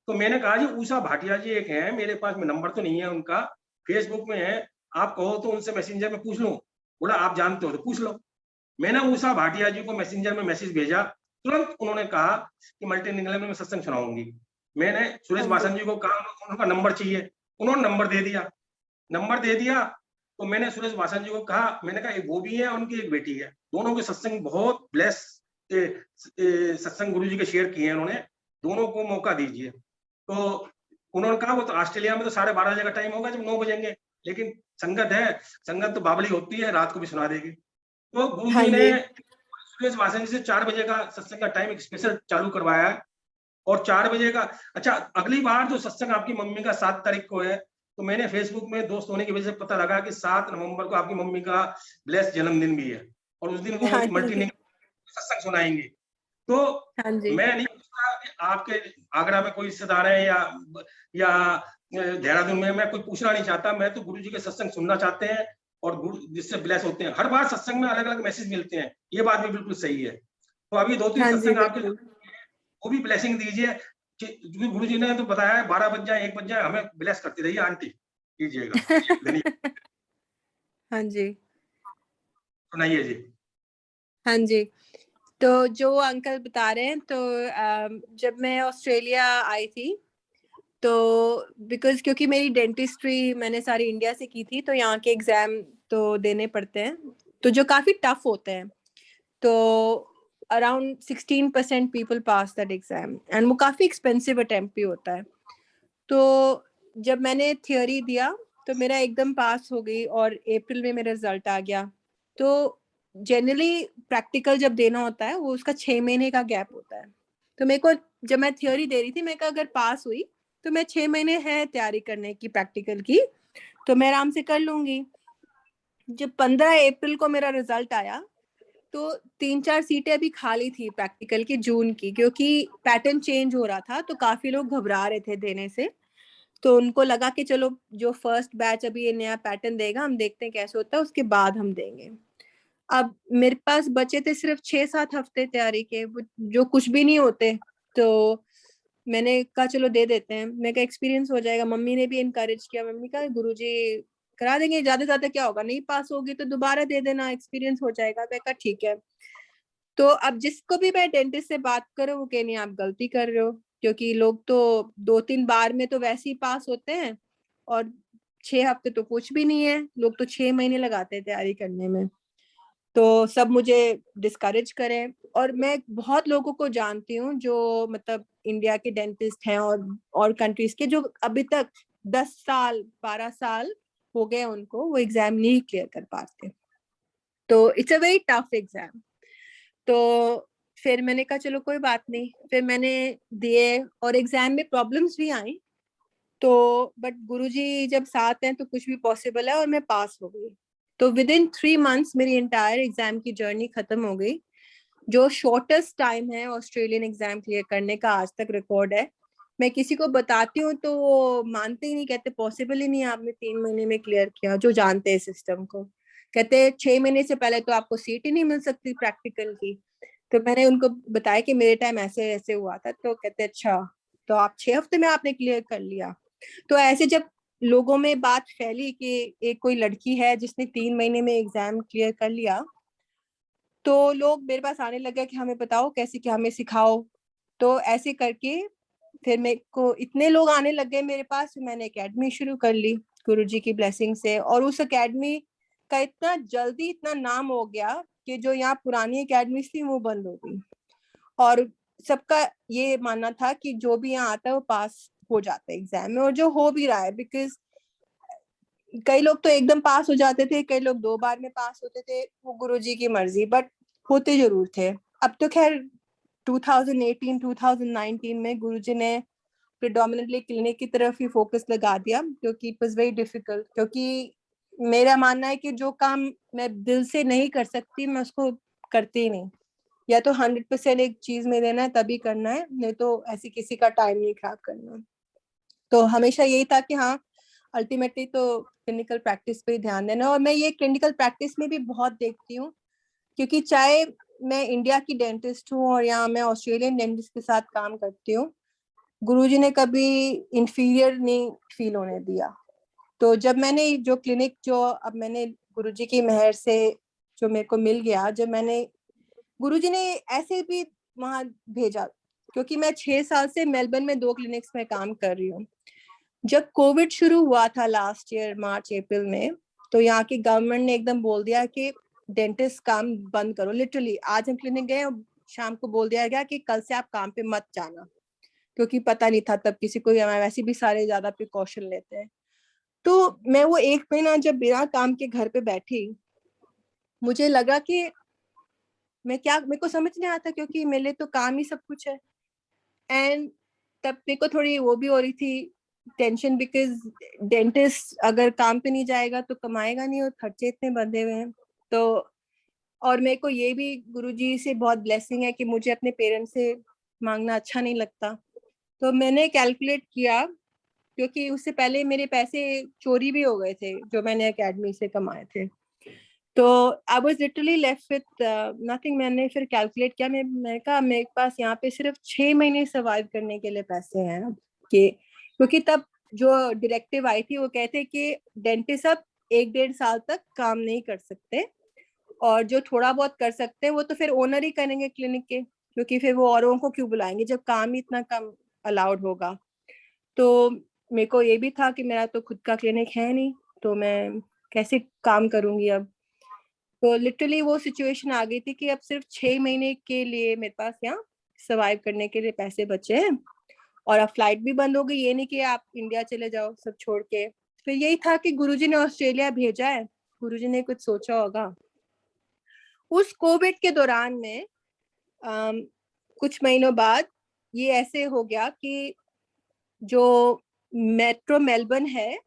तो मैंने कहा जी उषा भाटिया जी एक है, मेरे पास में नंबर तो नहीं है उनका, फेसबुक में है, आप कहो तो उनसे मैसेंजर में पूछ लूं। बोला आप जानते हो तो पूछ लो। मैंने उषा भाटिया जी को मैसेंजर में मैसेज भेजा, तुरंत उन्होंने कहा कि मल्टीलिंगुअल में मैं सत्संग सुनाऊंगी। मैंने सुरेश हाँ जी। वासन जी को कहा उनका नंबर चाहिए, उन्होंने नंबर दे दिया। नंबर दे दिया तो मैंने सुरेश वासन जी को कहा, मैंने कहा एक वो भी है, उनकी एक बेटी है, दोनों के सत्संग बहुत ब्लेस सत्संग गुरु जी के शेयर किए हैं उन्होंने, दोनों को मौका दीजिए। तो उन्होंने कहा वो तो ऑस्ट्रेलिया में तो 12:30 बजे का टाइम होगा जब 9 बजेंगे, लेकिन संगत है, संगत तो बावली होती है, रात को भी सुना देगी। तो गुरु हाँ जी ने जी। सुरेश वासन जी से 4 बजे का सत्संग का टाइम एक स्पेशल चालू करवाया है, और 4 बजे का। अच्छा, अगली बार जो सत्संग आपकी मम्मी का 7 तारीख को है, तो मैंने फेसबुक में दोस्त होने की वजह से पता लगा कि 7 नवंबर को आपकी मम्मी का ब्लेस जन्मदिन भी है, और उस दिन वो हाँ मल्टी जी। सत्संग सुनाएंगे। तो हाँ जी। मैं नहीं पूछता कि आपके आगरा में कोई रिश्तेदार है या देहरादून में, मैं कुछ पूछना नहीं चाहता, मैं तो गुरु जी के सत्संग सुनना चाहते हैं, और गुरु जिससे ब्लेस होते हैं। हर बार सत्संग में अलग अलग मैसेज मिलते हैं, ये बात भी बिल्कुल सही है। तो अभी 2-3 हाँ जी, सत्संग आपके, बिल्कुल। वो भी ब्लेसिंग दीजिए। गुरु जी ने तो बताया है 12 बज जाए 1 बज जाए हमें ब्लेस करती रहिए आंटी, कीजिएगा। धन्यवाद। हाँ जी। सुनाइए जी। हाँ जी। तो जो अंकल बता रहे हैं, तो जब मैं ऑस्ट्रेलिया आई थी, तो क्योंकि मेरी डेंटिस्ट्री मैंने सारी इंडिया से की थी, तो यहाँ के एग्जाम तो देने पड़ते हैं, तो जो काफी टफ होते हैं। तो around 16% people pass that exam, and वो काफी एक्सपेंसिव अटेम्प्ट भी होता है। तो जब मैंने थियोरी दिया तो मेरा एकदम पास हो गई, और अप्रैल में मेरा रिजल्ट आ गया। तो जनरली प्रैक्टिकल जब देना होता है वो उसका 6 महीने का गैप होता है। तो मेरे को, जब मैं थ्योरी दे रही थी, मैं कहा अगर पास हुई तो मैं 6 महीने है तैयारी करने की प्रैक्टिकल की, तो मैं आराम से कर लूंगी। जब 15 अप्रैल को मेरा रिजल्ट आया, तो 3-4 सीटें अभी खाली थी प्रैक्टिकल की जून की, क्योंकि पैटर्न चेंज हो रहा था, तो काफी लोग घबरा रहे थे देने से। तो उनको लगा कि चलो जो फर्स्ट बैच अभी ये नया पैटर्न देगा, हम देखते हैं कैसे होता है, उसके बाद हम देंगे। अब मेरे पास बचे थे सिर्फ 6-7 हफ्ते तैयारी के, जो कुछ भी नहीं होते। तो मैंने कहा चलो दे देते हैं, मेरे का एक्सपीरियंस हो जाएगा। मम्मी ने भी इनकरेज किया, मम्मी कहा गुरुजी करा देंगे, ज्यादा ज्यादा क्या होगा, नहीं पास होगी तो दोबारा दे देना, एक्सपीरियंस हो जाएगा। मैं कहा ठीक है। तो अब जिसको भी मैं डेंटिस्ट से बात करूं, वो कह नहीं आप गलती कर रहे हो, क्योंकि लोग तो 2-3 बार में तो वैसे ही पास होते हैं, और 6 हफ्ते तो कुछ भी नहीं है, लोग तो 6 महीने लगाते हैं तैयारी करने में। तो सब मुझे डिस्करेज करें, और मैं बहुत लोगों को जानती हूँ जो मतलब इंडिया के डेंटिस्ट हैं, और कंट्रीज के, जो अभी तक 10 साल 12 साल हो गए उनको, वो एग्जाम नहीं क्लियर कर पाते। तो it's a very tough exam. तो फिर मैंने कहा चलो कोई बात नहीं, फिर मैंने दिए, और एग्जाम में प्रॉब्लम्स भी आई, तो बट गुरुजी जब साथ हैं तो कुछ भी पॉसिबल है, और मैं पास हो गई। तो विद इन 3 मंथ्स मेरी इंटायर एग्जाम की जर्नी खत्म हो गई, जो शॉर्टेस्ट टाइम है ऑस्ट्रेलियन एग्जाम क्लियर करने का, आज तक रिकॉर्ड है। मैं किसी को बताती हूँ तो वो मानते ही नहीं, कहते पॉसिबल ही नहीं, आपने 3 महीने में क्लियर किया, जो जानते हैं सिस्टम को। कहते 6 महीने से पहले तो आपको सीट ही नहीं मिल सकती प्रैक्टिकल की। तो मैंने उनको बताया कि मेरे टाइम ऐसे ऐसे हुआ था, तो कहते अच्छा, तो आप 6 हफ्ते में आपने क्लियर कर लिया। तो ऐसे जब लोगों में बात फैली कि एक कोई लड़की है जिसने 3 महीने में एग्जाम क्लियर कर लिया, तो लोग मेरे पास आने लगे कि हमें बताओ कैसे, क्या हमें सिखाओ। तो ऐसे करके फिर मेरे को इतने लोग आने लग गए मेरे पास, मैंने एकेडमी शुरू कर ली गुरुजी की ब्लेसिंग से। और उस एकेडमी का इतना जल्दी इतना नाम हो गया कि जो यहाँ पुरानी एकेडमी थी वो बंद हो गई। और सबका ये मानना था कि जो भी यहाँ आता है वो पास हो जाता है एग्जाम में, और जो हो भी रहा है। बिकॉज कई लोग तो एकदम पास हो जाते थे, कई लोग 2 बार में पास होते थे, वो गुरुजी की मर्जी, बट होते जरूर थे। अब तो खैर 2018 2019 में गुरुजी ने प्रिडोमिनेटली क्लिनिक की तरफ ही फोकस लगा दिया, क्योंकि इट वाज वेरी डिफिकल्ट। क्योंकि मेरा मानना है कि जो काम मैं दिल से नहीं कर सकती मैं उसको करती ही नहीं। या तो 100% एक चीज में देना है तभी करना है, नहीं तो ऐसी किसी का टाइम नहीं खराब करना। तो हमेशा यही था कि हाँ अल्टीमेटली तो क्लिनिकल प्रैक्टिस पे ही ध्यान देना। और मैं ये क्लिनिकल प्रैक्टिस में भी बहुत देखती हूँ, क्योंकि चाहे मैं इंडिया की डेंटिस्ट हूँ और यहाँ मैं ऑस्ट्रेलियन डेंटिस्ट के साथ काम करती हूँ, गुरुजी ने कभी इंफीरियर नहीं फील होने दिया। तो जब मैंने जो क्लिनिक जो अब मैंने गुरुजी की मेहर से जो मेरे को मिल गया, जब मैंने गुरुजी ने ऐसे भी वहां भेजा, क्योंकि मैं 6 साल से मेलबर्न में 2 क्लिनिक्स में काम कर रही हूँ। जब कोविड शुरू हुआ था लास्ट ईयर मार्च अप्रैल में, तो यहाँ की गवर्नमेंट ने एकदम बोल दिया कि डेंटिस्ट काम बंद करो। लिटरली आज हम क्लिनिक गए और शाम को बोल दिया गया कि कल से आप काम पे मत जाना, क्योंकि पता नहीं था तब किसी को, वैसे भी सारे ज्यादा प्रिकॉशन लेते हैं। तो मैं वो 1 महीना जब बिना काम के घर पे बैठी, मुझे लगा कि मेरे को समझ नहीं आता, क्योंकि मेरे लिए तो काम ही सब कुछ है। एंड तब मेरे को थोड़ी वो भी हो रही थी टेंशन, बिकॉज डेंटिस्ट अगर काम पे नहीं जाएगा तो कमाएगा नहीं, और खर्चे इतने बंधे हुए हैं। तो और मेरे को ये भी गुरुजी से बहुत ब्लेसिंग है कि मुझे अपने पेरेंट्स से मांगना अच्छा नहीं लगता। तो मैंने कैलकुलेट किया, क्योंकि उससे पहले मेरे पैसे चोरी भी हो गए थे जो मैंने एकेडमी से कमाए थे। तो I was literally left with nothing. मैंने फिर कैलकुलेट किया, मैंने कहा मेरे पास यहाँ पे सिर्फ 6 महीने सर्वाइव करने के लिए पैसे हैं कि, क्योंकि तब जो डायरेक्टिव आई थी वो कहते कि डेंटिस्ट अब 1-1.5 साल तक काम नहीं कर सकते, और जो थोड़ा बहुत कर सकते हैं वो तो फिर ओनर ही करेंगे क्लिनिक के, क्योंकि फिर वो औरों को क्यों बुलाएंगे जब काम ही इतना कम अलाउड होगा। तो मेरे को ये भी था कि मेरा तो खुद का क्लिनिक है नहीं, तो मैं कैसे काम करूंगी अब। तो लिटरली वो सिचुएशन आ गई थी कि अब सिर्फ 6 महीने के लिए मेरे पास यहाँ सर्वाइव करने के लिए पैसे बचे हैं, और अब फ्लाइट भी बंद हो गई। ये नहीं कि आप इंडिया चले जाओ सब छोड़ के। फिर यही था कि गुरुजी ने ऑस्ट्रेलिया भेजा है, गुरुजी ने कुछ सोचा होगा। उस कोविड के दौरान में कुछ महीनों बाद ये ऐसे हो गया कि जो मेट्रो मेलबर्न है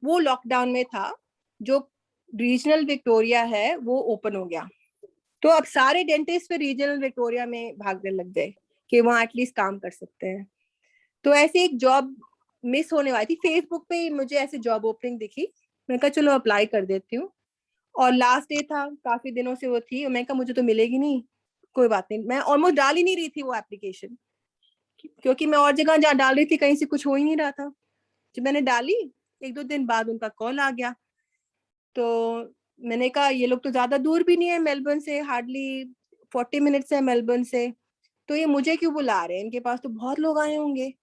वो लॉकडाउन में था, जो रीजनल विक्टोरिया है वो ओपन हो गया। तो अब सारे डेंटिस्ट फिर रीजनल विक्टोरिया में भागने लग गए कि वहाँ एटलीस्ट काम कर सकते हैं। तो ऐसे एक जॉब मिस होने वाली थी, फेसबुक पे मुझे ऐसे जॉब ओपनिंग दिखी, मैं कहा चलो अप्लाई कर देती हूँ। और लास्ट डे था, काफी दिनों से वो थी, और मैं कहा मुझे तो मिलेगी नहीं, कोई बात नहीं। मैं ऑलमोस्ट डाल ही नहीं रही थी वो एप्लीकेशन, क्योंकि मैं और जगह जहाँ डाल रही थी कहीं से कुछ हो ही नहीं रहा था। जब मैंने डाली 1-2 दिन बाद उनका कॉल आ गया। तो मैंने कहा ये लोग तो ज्यादा दूर भी नहीं है मेलबर्न से, हार्डली 40 मिनट्स है मेलबर्न से, तो ये मुझे क्यों बुला रहे हैं, इनके पास तो बहुत लोग आए होंगे।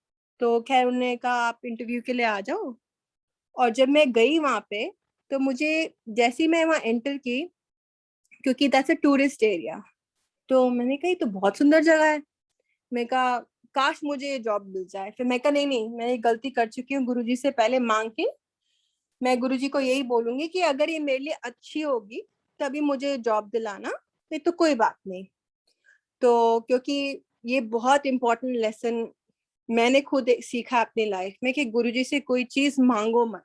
तो खैर उन्होंने कहा आप इंटरव्यू के लिए आ जाओ। और जब मैं गई वहां पे, तो मुझे जैसे ही मैं वहां एंटर की, क्योंकि दैट्स अ टूरिस्ट एरिया, तो मैंने कहा ये तो बहुत सुंदर जगह है। मैं कहा काश मुझे जॉब मिल जाए। फिर मैं कहा नहीं नहीं, मैं ये गलती कर चुकी हूँ, गुरुजी से पहले मांग के मैं गुरुजी को यही बोलूंगी कि अगर ये मेरे लिए अच्छी होगी तभी मुझे जॉब दिलाना, नहीं तो कोई बात नहीं। तो क्योंकि ये बहुत इंपॉर्टेंट लेसन मैंने खुद सीखा अपनी लाइफ में कि गुरुजी से कोई चीज मांगो मत,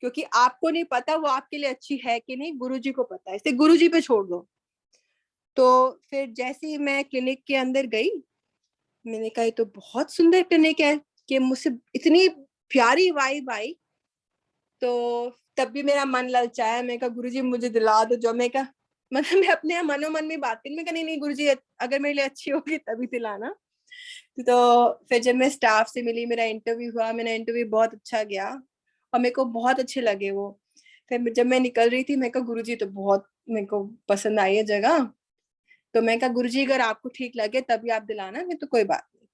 क्योंकि आपको नहीं पता वो आपके लिए अच्छी है कि नहीं, गुरुजी को पता है, इसे गुरुजी पे छोड़ दो। तो फिर जैसे ही मैं क्लिनिक के अंदर गई, मैंने कहा ये तो बहुत सुंदर क्लिनिक है, कि मुझसे इतनी प्यारी वाइब आई। तो तब भी मेरा मन ललचाया, मैं कहा गुरुजी मुझे दिला दो जो। मैं कहा मतलब मैं अपने मनोमन में बात करी, मैं कहा नहीं नहीं गुरुजी अगर मेरे लिए अच्छी होगी तभी दिलाना। तो फिर जब मैं स्टाफ से मिली, मेरा इंटरव्यू हुआ, मेरा इंटरव्यू बहुत अच्छा गया और मेरे को बहुत अच्छे लगे वो। फिर जब मैं निकल रही थी मैं कहा गुरुजी तो बहुत मेरे को पसंद आई है जगह। तो मैं कहा गुरुजी अगर आपको ठीक लगे तभी आप दिलाना, नहीं तो कोई बात नहीं।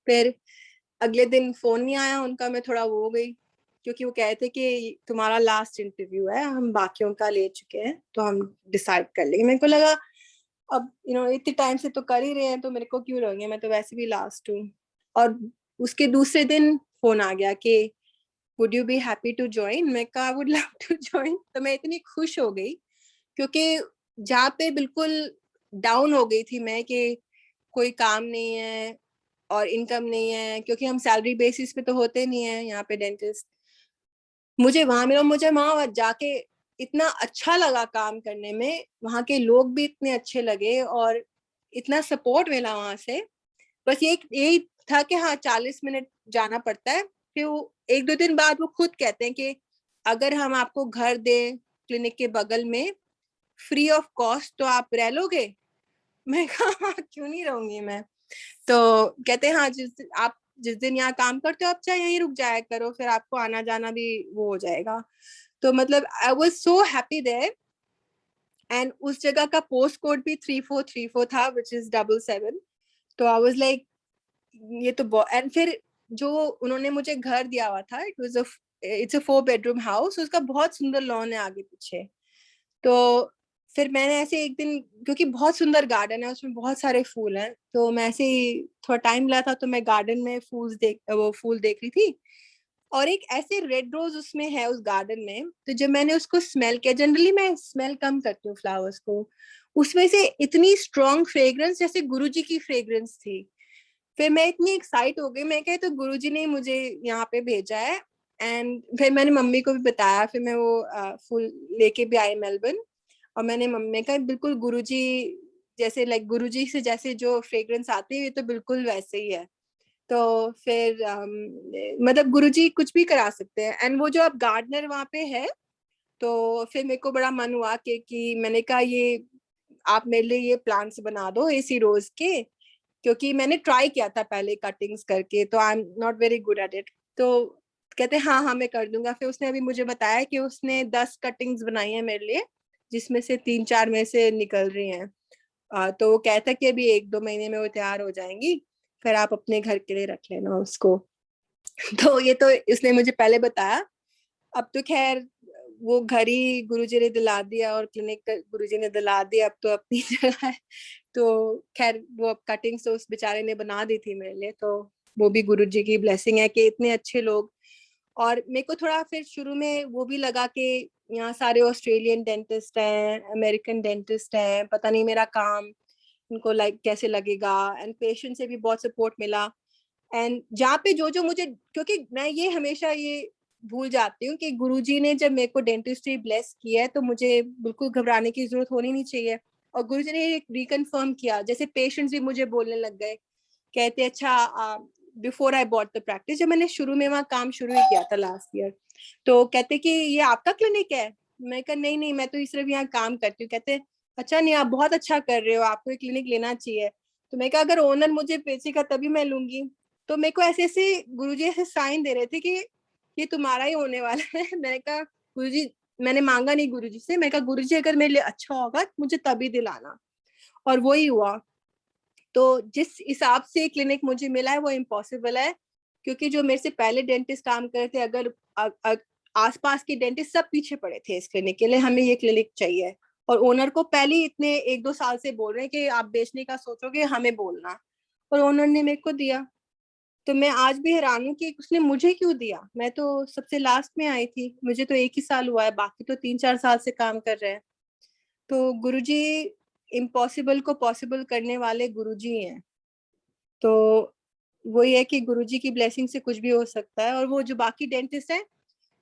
फिर अगले दिन फोन नहीं आया उनका, मैं थोड़ा वो हो गई, क्योंकि वो कहे थे कि तुम्हारा लास्ट इंटरव्यू है, हम बाकियों का ले चुके हैं तो हम डिसाइड कर लेंगे। मेरे को लगा अब इतने टाइम से तो कर ही रहे हैं तो मेरे को क्यों रहेंगे, मैं तो वैसे भी लास्ट हूँ। और उसके दूसरे दिन फोन आ गया कि would you be happy to join. मैं कहा वुड लव टू ज्वाइन। तो मैं इतनी खुश हो गई, क्योंकि जहाँ पे बिल्कुल डाउन हो गई थी मैं कि कोई काम नहीं है और इनकम नहीं है, क्योंकि हम सैलरी बेसिस पे तो होते नहीं है यहाँ पे डेंटिस्ट। मुझे वहां जाके इतना अच्छा लगा काम करने में, वहां के लोग भी इतने अच्छे लगे और इतना सपोर्ट मिला वहां से। बस यही था कि हाँ 40 मिनट जाना पड़ता है। फिर वो 1-2 दिन बाद वो खुद कहते हैं कि अगर हम आपको घर दें क्लिनिक के बगल में फ्री ऑफ कॉस्ट तो आप रह लोगे। मैं कहा हाँ, क्यों नहीं रहूंगी मैं। तो कहते हैं हाँ आप जिस दिन यहाँ काम करते हो आप चाहे यहीं रुक जाया करो, फिर आपको आना जाना भी वो हो जाएगा। तो मतलब I was so happy there. And उस जगह का पोस्ट कोड भी 3434 था, विच इज 77। तो आई वाज लाइक ये तो एंड फिर जो उन्होंने मुझे घर दिया हुआ था, इट्स अ 4 बेडरूम हाउस, उसका बहुत सुंदर लॉन है आगे पीछे। तो फिर मैंने ऐसे एक दिन, क्योंकि बहुत सुंदर गार्डन है उसमें बहुत सारे फूल हैं, तो मैं ऐसे ही थोड़ा टाइम मिला था तो मैं गार्डन में फूल देख रही थी। और एक ऐसे रेड रोज उसमें है उस गार्डन में, तो जब मैंने उसको स्मेल किया, जनरली मैं स्मेल कम करती हूँ फ्लावर्स को, उसमें से इतनी स्ट्रॉन्ग फ्रेग्रेंस जैसे गुरुजी की फ्रेग्रेंस थी। फिर मैं इतनी एक्साइट हो गई, मैं कही तो गुरुजी ने मुझे यहाँ पे भेजा है। एंड फिर मैंने मम्मी को भी बताया, फिर मैं वो फूल लेके भी आई मेलबर्न। और मैंने मम्मी का बिल्कुल गुरुजी जैसे, लाइक गुरुजी से जैसे जो फ्रेग्रेंस आती है ये तो बिल्कुल वैसे ही है। तो फिर मतलब गुरुजी कुछ भी करा सकते हैं। एंड वो जो अब गार्डनर वहाँ पे है, तो फिर मेरे को बड़ा मन हुआ कि मैंने कहा ये आप मेरे लिए ये प्लांट्स बना दो एसी रोज के, क्योंकि मैंने ट्राई किया था पहले कटिंग्स करके, तो I am not very good at it. तो कहते हाँ हाँ मैं कर दूंगा। फिर उसने अभी मुझे बताया कि उसने 10 कटिंग्स बनाई है मेरे लिए, जिसमें से 3-4 में से निकल रही हैं। तो वो कहता है कि अभी 1-2 महीने में वो तैयार हो जाएंगी, फिर आप अपने घर के लिए रख लेना उसको। तो ये तो उसने मुझे पहले बताया। अब तो खैर वो घर ही गुरुजी ने दिला दिया और क्लिनिक गुरुजी ने दिला दिया, अब तो अपनी जगह है। तो खैर वो अब कटिंग्स तो उस बेचारे ने बना दी थी मेरे लिए, तो वो भी गुरुजी की ब्लेसिंग है कि इतने अच्छे लोग। और मेरे को थोड़ा फिर शुरू में वो भी लगा कि यहाँ सारे ऑस्ट्रेलियन डेंटिस्ट हैं, अमेरिकन डेंटिस्ट हैं, पता नहीं मेरा काम उनको लाइक कैसे लगेगा। एंड पेशेंट से भी बहुत सपोर्ट मिला। एंड जहाँ पे जो जो मुझे, क्योंकि मैं ये हमेशा ये भूल जाती हूँ कि गुरुजी ने जब मेरे को डेंटिस्ट्री ब्लेस किया है तो मुझे बिल्कुल घबराने की जरूरत होनी नहीं चाहिए। और गुरुजी ने रिकन्फर्म किया, जैसे पेशेंट्स भी मुझे बोलने लग गए, कहते अच्छा before I bought the practice, जब मैंने शुरू में वहाँ काम शुरू ही किया था लास्ट ईयर, तो कहते कि ये आपका क्लिनिक है। मैं कहा नहीं नहीं, मैं तो सिर्फ यहाँ काम करती हूँ। कहते अच्छा नहीं, आप बहुत अच्छा कर रहे हो, आपको एक क्लिनिक लेना चाहिए। तो मैं कहा अगर ओनर मुझे बेचेगा तभी मैं लूंगी। तो मेरे को ऐसे ऐसे गुरुजी ऐसे साइन दे रहे थे कि ये तुम्हारा ही होने वाला है। मैंने कहा गुरुजी, मैंने मांगा नहीं गुरुजी से, मैं कहा गुरुजी अगर मेरे लिए अच्छा होगा मुझे तभी दिलाना। और वही हुआ। तो जिस हिसाब से क्लिनिक मुझे मिला है वो इम्पॉसिबल है, क्योंकि जो मेरे से पहले डेंटिस्ट काम करते, अगर आसपास के डेंटिस्ट सब पीछे पड़े थे इस क्लिनिक के लिए, हमें ये क्लिनिक चाहिए। और ओनर को पहले ही इतने 1-2 साल से बोल रहे हैं कि आप बेचने का सोचोगे हमें बोलना, और ओनर ने मेरे को दिया। तो मैं आज भी हैरान हूँ कि उसने मुझे क्यों दिया। मैं तो सबसे लास्ट में आई थी, मुझे तो 1 ही साल हुआ है, बाकी तो 3-4 साल से काम कर रहे हैं। तो गुरुजी इम्पॉसिबल को पॉसिबल करने वाले गुरुजी हैं। तो वही है कि गुरुजी की ब्लेसिंग से कुछ भी हो सकता है। और वो जो बाकी डेंटिस्ट हैं,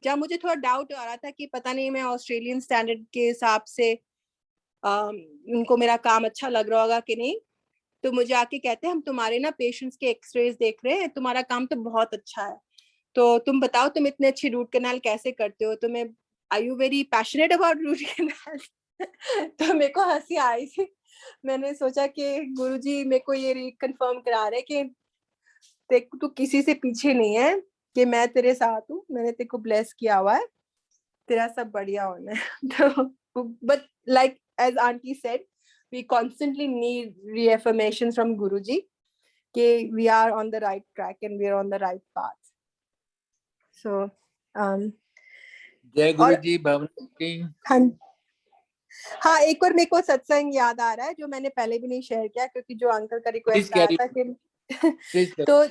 जहाँ मुझे थोड़ा डाउट आ रहा था कि पता नहीं मैं ऑस्ट्रेलियन स्टैंडर्ड के हिसाब से उनको मेरा काम अच्छा लग रहा होगा कि नहीं, तो मुझे आके कहते हैं हम तुम्हारे ना पेशेंट्स के एक्सरेज देख रहे हैं, तुम्हारा काम तो बहुत अच्छा है, तो तुम बताओ तुम इतने अच्छी रूट कैनाल कैसे करते हो, तुम्हें are you very passionate about root canal. तो मेरे को हंसी आई थी। मैंने सोचा कि गुरुजी मेरे को ये रिकन्फर्म करा रहे कि तू किसी से पीछे नहीं है, कि मैं तेरे साथ हूँ, मैंने तेरे को ब्लेस किया हुआ है, तेरा सब बढ़िया होना है। तो but like as aunty said, we constantly need reaffirmations from Guruji, कि we are on the right track and we are on the right path. So जय गुरु और जी भावना आंटी। हाँ, एक और मेरे को सत्संग याद आ रहा है जो मैंने पहले भी नहीं शेयर किया, क्योंकि जो अंकल का प्लीज रिक्वेस्ट आया था कि प्लीज तो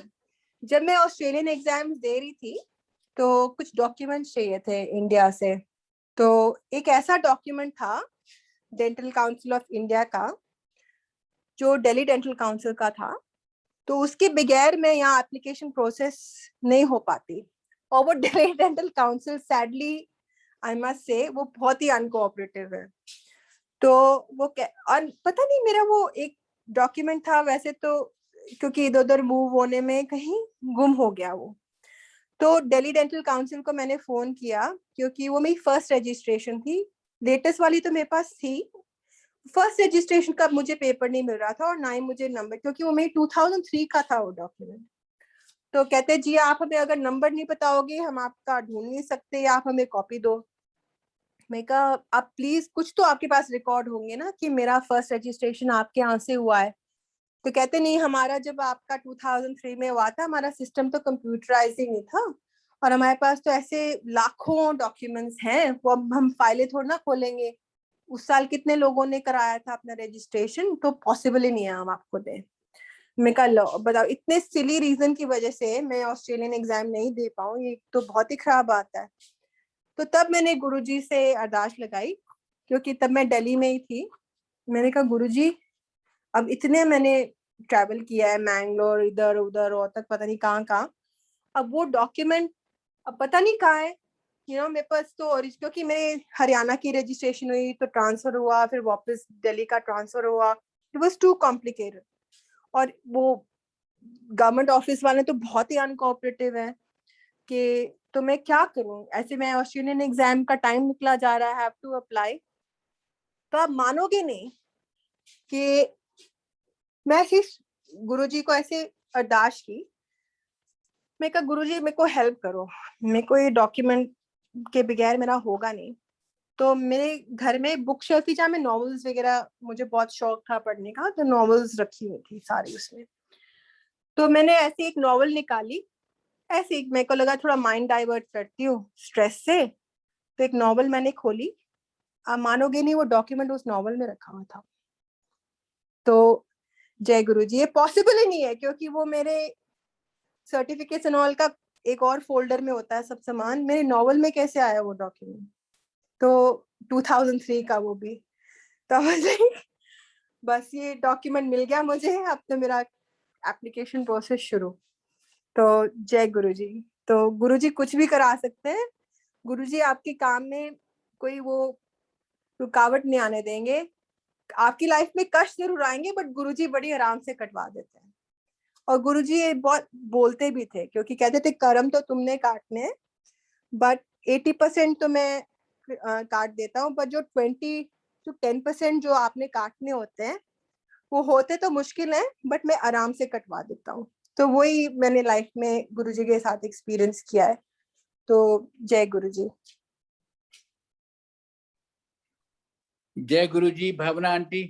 जब मैं ऑस्ट्रेलियन एग्जाम्स दे रही थी तो कुछ डॉक्यूमेंट्स चाहिए थे इंडिया से। तो एक ऐसा डॉक्यूमेंट था डेंटल काउंसिल ऑफ इंडिया का, जो दिल्ली डेंटल काउंसिल का था, तो उसके बगैर मैं यहाँ एप्लीकेशन प्रोसेस नहीं हो पाती। और वो Delhi dental council sadly I must say वो बहुत ही अनकोऑपरेटिव है। तो वो और पता नहीं मेरा वो एक डॉक्यूमेंट था वैसे तो, क्योंकि इधर उधर मूव होने में कहीं गुम हो गया वो। तो दिल्ली डेंटल काउंसिल को मैंने फोन किया, क्योंकि वो मेरी फर्स्ट रजिस्ट्रेशन थी। लेटेस्ट वाली तो मेरे पास थी, फर्स्ट रजिस्ट्रेशन का मुझे पेपर नहीं मिल रहा था और ना ही मुझे नंबर, क्योंकि वो मेरी 2003 का था वो डॉक्यूमेंट। तो कहते जी आप हमें अगर नंबर नहीं बताओगे हम आपका ढूंढ नहीं सकते, आप हमें कॉपी दो। मैं कहा आप प्लीज कुछ तो आपके पास रिकॉर्ड होंगे ना कि मेरा फर्स्ट रजिस्ट्रेशन आपके यहाँ से हुआ है। तो कहते नहीं, हमारा जब आपका 2003 में हुआ था हमारा सिस्टम तो कंप्यूटराइजिंग ही था और हमारे पास तो ऐसे लाखों डॉक्यूमेंट्स हैं, वो हम फाइलें थोड़ा ना खोलेंगे। उस साल कितने लोगों ने कराया था अपना रजिस्ट्रेशन, तो पॉसिबल ही नहीं है हम आपको दें। मैं कहा लो बताओ, इतने सिली रीजन की वजह से मैं ऑस्ट्रेलियन एग्जाम नहीं दे पाऊँ, ये तो बहुत ही खराब बात है। तो तब मैंने गुरुजी से अरदास लगाई, क्योंकि तब मैं दिल्ली में ही थी। मैंने कहा गुरुजी अब इतने मैंने ट्रैवल किया है, मैंगलोर इधर उधर और तक पता नहीं कहाँ कहाँ, अब वो डॉक्यूमेंट अब पता नहीं कहाँ है। मेरे पास तो क्योंकि मेरे हरियाणा की रजिस्ट्रेशन हुई तो ट्रांसफर हुआ, फिर वापस दिल्ली का ट्रांसफर हुआ, इट वाज टू कॉम्प्लिकेटेड। और वो गवर्नमेंट ऑफिस वाले तो बहुत ही अनकोऑपरेटिव है कि तो मैं क्या करूं। ऐसे में ऑस्ट्रेलियन एग्जाम का टाइम निकला जा रहा है, हैव टू अप्लाई। तो आप मानोगे नहीं कि मैं गुरुजी को ऐसे अरदास की, मैं कहा गुरुजी मेरे को हेल्प करो, मेरे को ये डॉक्यूमेंट के बगैर मेरा होगा नहीं। तो मेरे घर में बुक शेल्फ थी जहाँ में नॉवेल्स वगैरह, मुझे बहुत शौक था पढ़ने का, तो नॉवेल्स रखी हुई थी सारी उसमें। तो मैंने ऐसी एक नॉवेल निकाली, ऐसे मेरे को लगा थोड़ा माइंड डाइवर्ट करती हूँ स्ट्रेस से, तो एक नॉवेल मैंने खोली। आप मानोगे नहीं वो डॉक्यूमेंट उस नॉवेल में रखा हुआ था। तो जय गुरुजी, ये पॉसिबल ही नहीं है, क्योंकि वो मेरे सर्टिफिकेट्स एंड ऑल का एक और फोल्डर में होता है सब सामान, मेरे नॉवेल में कैसे आया वो डॉक्यूमेंट। तो 2003 का वो भी। तो बस ये डॉक्यूमेंट मिल गया मुझे, अब तो मेरा एप्लीकेशन प्रोसेस शुरू। तो जय गुरुजी। तो गुरुजी कुछ भी करा सकते हैं, गुरुजी आपके काम में कोई वो रुकावट नहीं आने देंगे। आपकी लाइफ में कष्ट जरूर आएंगे बट गुरुजी बड़ी आराम से कटवा देते हैं। और गुरुजी ये बहुत बोलते भी थे, क्योंकि कहते थे कर्म तो तुमने काटने हैं, बट 80% तो मैं काट देता हूँ, बट जो 20 to 10% जो आपने काटने होते हैं वो होते तो मुश्किल है, बट मैं आराम से कटवा देता हूँ। तो वही मैंने लाइफ में गुरुजी के साथ एक्सपीरियंस किया है। तो जय गुरुजी। जय गुरु जी भावना आंटी।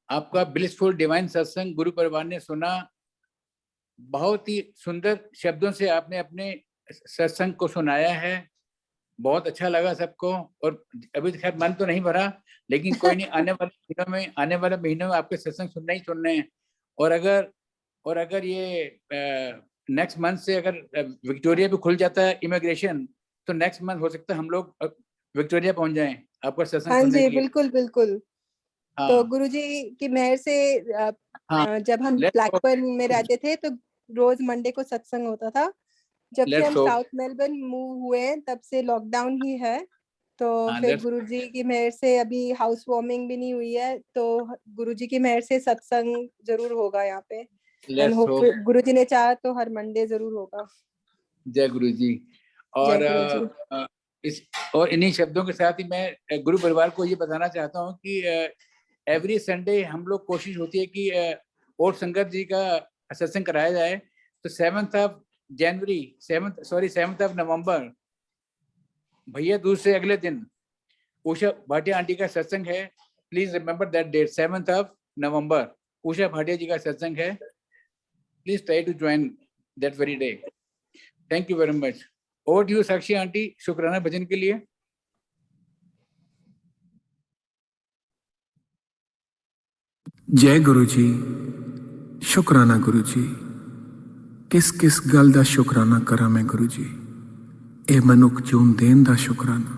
आपका ब्लिसफुल डिवाइन सत्संग गुरु परिवार ने सुना। बहुत ही सुंदर शब्दों से आपने अपने सत्संग को सुनाया है, बहुत अच्छा लगा सबको। और अभी तो खैर मन तो नहीं भरा, लेकिन कोई नहीं, आने वाले महीनों में आपके सत्संग सुनना ही सुनने हैं। और अगर ये नेक्स्ट मंथ से अगर विक्टोरिया भी खुल जाता है इमिग्रेशन, तो नेक्स्ट मंथ हो सकता है हम लोग विक्टोरिया पहुंच जाएं आपका सत्संग हाँ सुनने जी, के लिए। बिल्कुल बिल्कुल। हाँ, तो गुरुजी की मेहर से हाँ, जब हम ब्लैकबर्न में रहते थे तो रोज मंडे को सत्संग होता था। जब से हम साउथ मेलबर्न मूव हुए तब से लॉकडाउन ही है। तो फिर गुरुजी की मेहर से अभी हाउस वार्मिंग भी नहीं हुई है, तो गुरुजी की मेहर से सत्संग जरूर होगा यहाँ पे। एंड गुरुजी ने चाहा तो हर मंडे जरूर होगा। जय गुरुजी। और इन्हीं शब्दों के साथ ही मैं गुरु परिवार को ये बताना चाहता हूँ कि एवरी संडे हम लोग कोशिश होती है कि और संगत जी का सत्संग कराया जाए। तो 7th of नवंबर भैया दूज से अगले दिन उषा भाटिया आंटी का सत्संग है। Please remember that date, 7th of November. Usha Bhatia ji का सत्संग है. Please try to join that very day. Thank you very much. Over to you, Sakshi aunty, शुक्राना भजन के लिए. जय गुरु जी, शुक्राना गुरु जी. किस किस गल दा शुक्राना करा मैं गुरु जी. ए मनुख जून देन दा शुक्राना,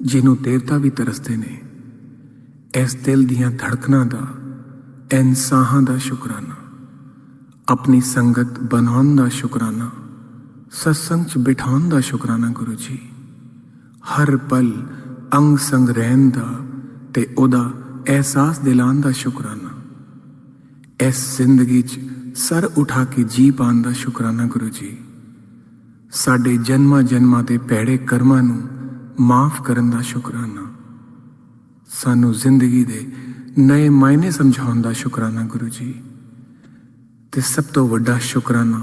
जिन्हों देवता भी तरसते ने. इस दिल दियां धड़कनां दा, इन साहां दा शुक्राना. अपनी संगत बनाउण दा शुक्राना, सत्संग च बिठाउण दा शुक्राना गुरु जी. हर पल अंग संग रहन दा ते ओदा एहसास दिलाउण दा शुक्राना. इस जिंदगी च सर उठा के जी पाउण दा शुक्राना गुरु जी. साडे जन्मां जन्मां दे भैड़े कर्मां नूं माफ करन दा शुक्राना. सानू जिंदगी दे नए मायने समझाउण दा शुक्राना गुरु जी. ते सब तो वड्डा शुक्राना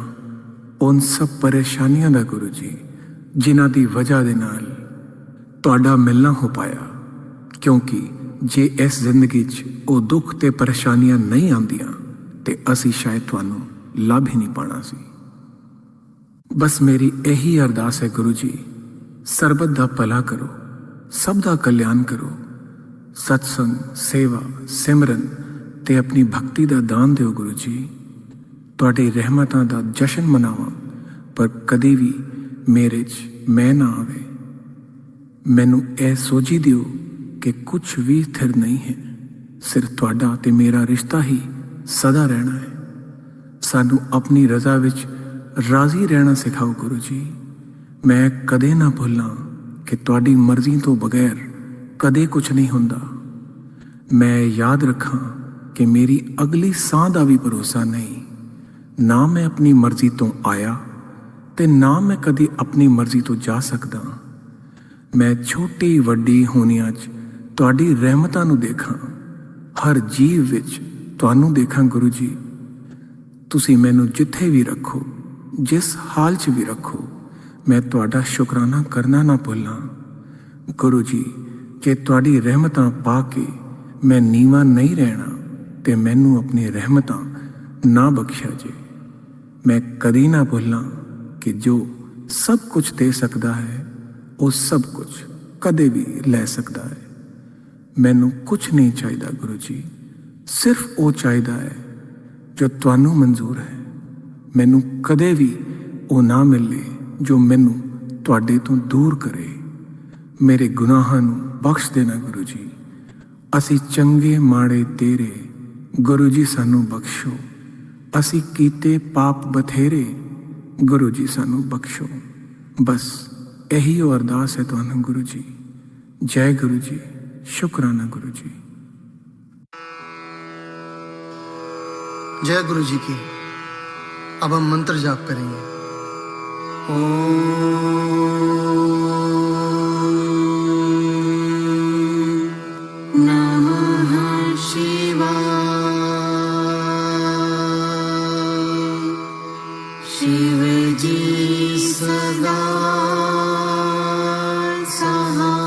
उन सब परेशानियां दा गुरु जी, जिन्हां दी वजह दे नाल तुहाडा मिलना हो पाया. क्योंकि जे इस जिंदगी च वो दुख ते परेशानियां नहीं आंदियां ते असी शायद तुहानू लभ ही नहीं पाना सी. बस मेरी यही अरदास है गुरु जी, सरबत दा भला करो, सब दा कल्याण करो. सत्संग, सेवा, सिमरन ते अपनी भक्ति दा दान दिओ गुरु जी. तुहाडी रहमतां दा जशन मनावां, पर कदी भी मेरे च मैं ना आवे. मैनू ए सोझी दिओ कि कुछ भी स्थिर नहीं है, सिर्फ तुहाडा ते मेरा रिश्ता ही सदा रहना है. सानू अपनी रजा विच राजी रहना सिखाओ गुरु जी. मैं कदे ना भुल्लां कि तुहाडी मर्जी तो बगैर कदे कुछ नहीं हुंदा. मैं याद रखां कि मेरी अगली साह दा भी भरोसा नहीं. ना मैं अपनी मर्जी तो आया ते ना मैं कदी अपनी मर्जी तो जा सकदा. मैं छोटी वड्डी होनियां च तुहाडी रहमतां नूं देखां, हर जीव विच तुहानू देखां गुरु जी. तुसी मैनू जिथे भी रखो, जिस हाल च भी रखो, मैं तुहाडा शुकराना करना ना भुल्लां गुरु जी. कि तुहाडी रहमतां पा के मैं नीवा नहीं रहना ते मैनू अपनी रहमतां ना बख्शा जे. मैं कदी ना भुल्लां कि जो सब कुछ दे सकदा है, वो सब कुछ कदे भी लै सकदा है. मैनू कुछ नहीं चाहिदा गुरु जी, सिर्फ वो चाहिदा है जो तुहानू मंजूर है. मैनू कदे भी वो ना मिले जो मैनू तुहाडे तो दूर करे. मेरे गुनाहां नू बख्श देना गुरु जी. असी चंगे माड़े तेरे गुरु जी, सानू बख्शो. असी कीते पाप बथेरे गुरु जी, सानू बख्शो. बस यही वो अरदास है तुहानू गुरु जी. जय गुरु जी, शुक्राना गुरु जी. जय गुरु जी की. अब हम मंत्र जाप करेंगे. नमः शिवाय. शिव जी सदा सहाय.